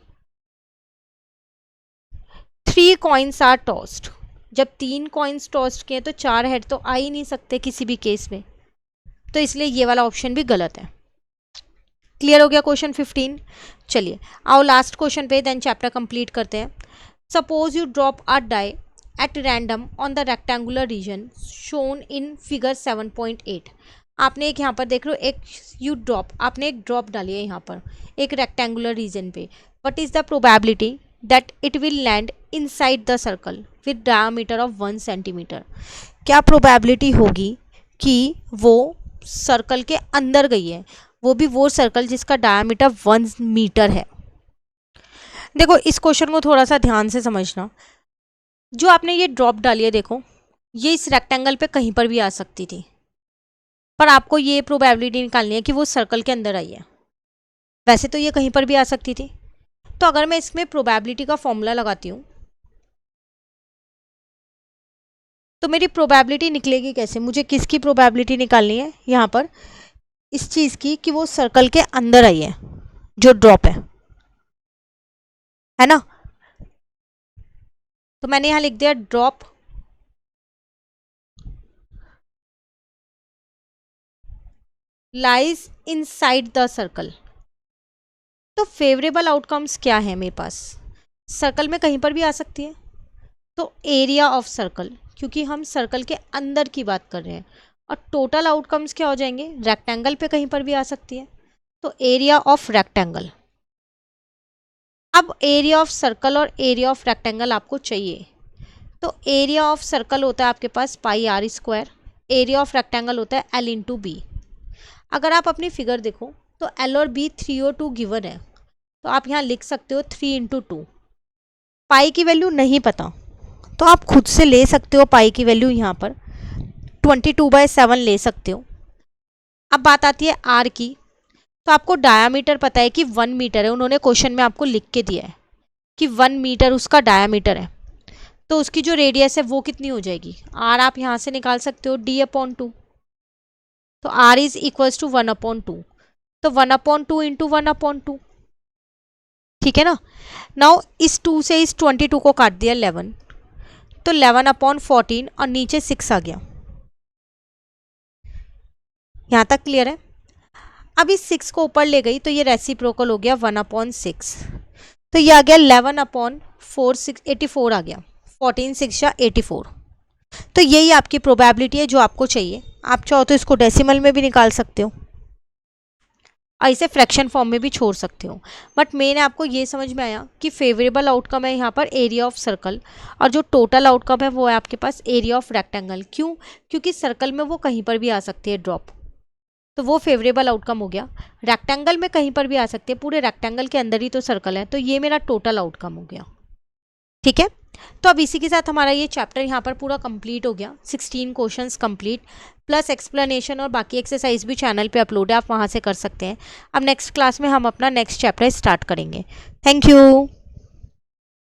[SPEAKER 1] 3 coins are tossed. जब 3 कॉइन्स टॉस्ड किए तो 4 हेड तो आ ही नहीं सकते किसी भी केस में, तो इसलिए ये वाला ऑप्शन भी गलत है। क्लियर हो गया क्वेश्चन 15? चलिए आओ लास्ट क्वेश्चन पे, देन चैप्टर कंप्लीट करते हैं। Suppose you drop a die at random on the rectangular region shown in figure 7.8। आपने एक यहाँ पर देख लो, एक यू ड्रॉप, आपने एक ड्रॉप डाली है यहाँ पर एक रेक्टेंगुलर रीजन पे। What is the probability that it will land inside the circle with diameter of 1 centimetre? क्या प्रोबेबिलिटी होगी कि वो सर्कल के अंदर गई है, वो भी वो सर्कल जिसका डायमीटर 1 मीटर है? देखो इस क्वेश्चन को थोड़ा सा ध्यान से समझना। जो आपने ये ड्रॉप डाली है, देखो ये इस रेक्टेंगल पे कहीं पर भी आ सकती थी, पर आपको ये प्रोबेबिलिटी निकालनी है कि वो सर्कल के अंदर आई है। वैसे तो ये कहीं पर भी आ सकती थी, तो अगर मैं इसमें प्रोबेबिलिटी का फॉर्मूला लगाती हूँ तो मेरी प्रोबेबिलिटी निकलेगी कैसे? मुझे किसकी प्रोबेबिलिटी निकालनी है यहाँ पर? इस चीज़ की कि वो सर्कल के अंदर आई है, जो ड्रॉप है ना। तो मैंने यहाँ लिख दिया drop lies inside the circle. तो फेवरेबल आउटकम्स क्या है मेरे पास? सर्कल में कहीं पर भी आ सकती है, तो एरिया ऑफ सर्कल, क्योंकि हम सर्कल के अंदर की बात कर रहे हैं। और टोटल आउटकम्स क्या हो जाएंगे? रेक्टेंगल पे कहीं पर भी आ सकती है, तो एरिया ऑफ रेक्टेंगल। अब एरिया ऑफ सर्कल और एरिया ऑफ रेक्टेंगल आपको चाहिए, तो एरिया ऑफ सर्कल होता है आपके पास pi r square, area of rectangle होता है एल इंटू बी। अगर आप अपनी फिगर देखो तो एल और बी 3 और 2 गिवन है, तो आप यहाँ लिख सकते हो 3 इंटू 2। पाई की वैल्यू नहीं पता तो आप खुद से ले सकते हो पाई की वैल्यू यहाँ पर 22/7 ले सकते हो। अब बात आती है आर की, तो आपको डायामीटर पता है कि 1 मीटर है, उन्होंने क्वेश्चन में आपको लिख के दिया है कि 1 मीटर उसका डायामीटर है, तो उसकी जो रेडियस है वो कितनी हो जाएगी? आर आप यहाँ से निकाल सकते हो d/2, तो आर इज इक्वल्स टू 1/2, तो 1/2 इंटू 1/2, ठीक है ना। नाउ इस 2 से इस 22 को काट दिया 11, तो 11/14 और नीचे 6 आ गया। यहाँ तक क्लियर है? अब इस 6 को ऊपर ले गई तो ये रेसिप्रोकल हो गया 1/6, तो ये आ गया 11/4 84 आ गया। 14 6 या 84, तो यही आपकी प्रोबेबिलिटी है जो आपको चाहिए। आप चाहो तो इसको डेसिमल में भी निकाल सकते हो और इसे फ्रैक्शन फॉर्म में भी छोड़ सकते हो, बट मेन आपको ये समझ में आया कि फेवरेबल आउटकम है यहाँ पर एरिया ऑफ सर्कल, और जो टोटल आउटकम है वो है आपके पास एरिया ऑफ रेक्टेंगल। क्यों? क्योंकि सर्कल में वो कहीं पर भी आ सकती है ड्रॉप, तो वो फेवरेबल आउटकम हो गया। रेक्टेंगल में कहीं पर भी आ सकती है, पूरे रेक्टेंगल के अंदर ही तो सर्कल है, तो ये मेरा टोटल आउटकम हो गया। ठीक है, तो अब इसी के साथ हमारा ये चैप्टर यहाँ पर पूरा कंप्लीट हो गया। 16 क्वेश्चंस कंप्लीट प्लस एक्सप्लेनेशन, और बाकी एक्सरसाइज भी चैनल पे अपलोड है, आप वहाँ से कर सकते हैं। अब नेक्स्ट क्लास में हम अपना नेक्स्ट चैप्टर स्टार्ट करेंगे। Thank you.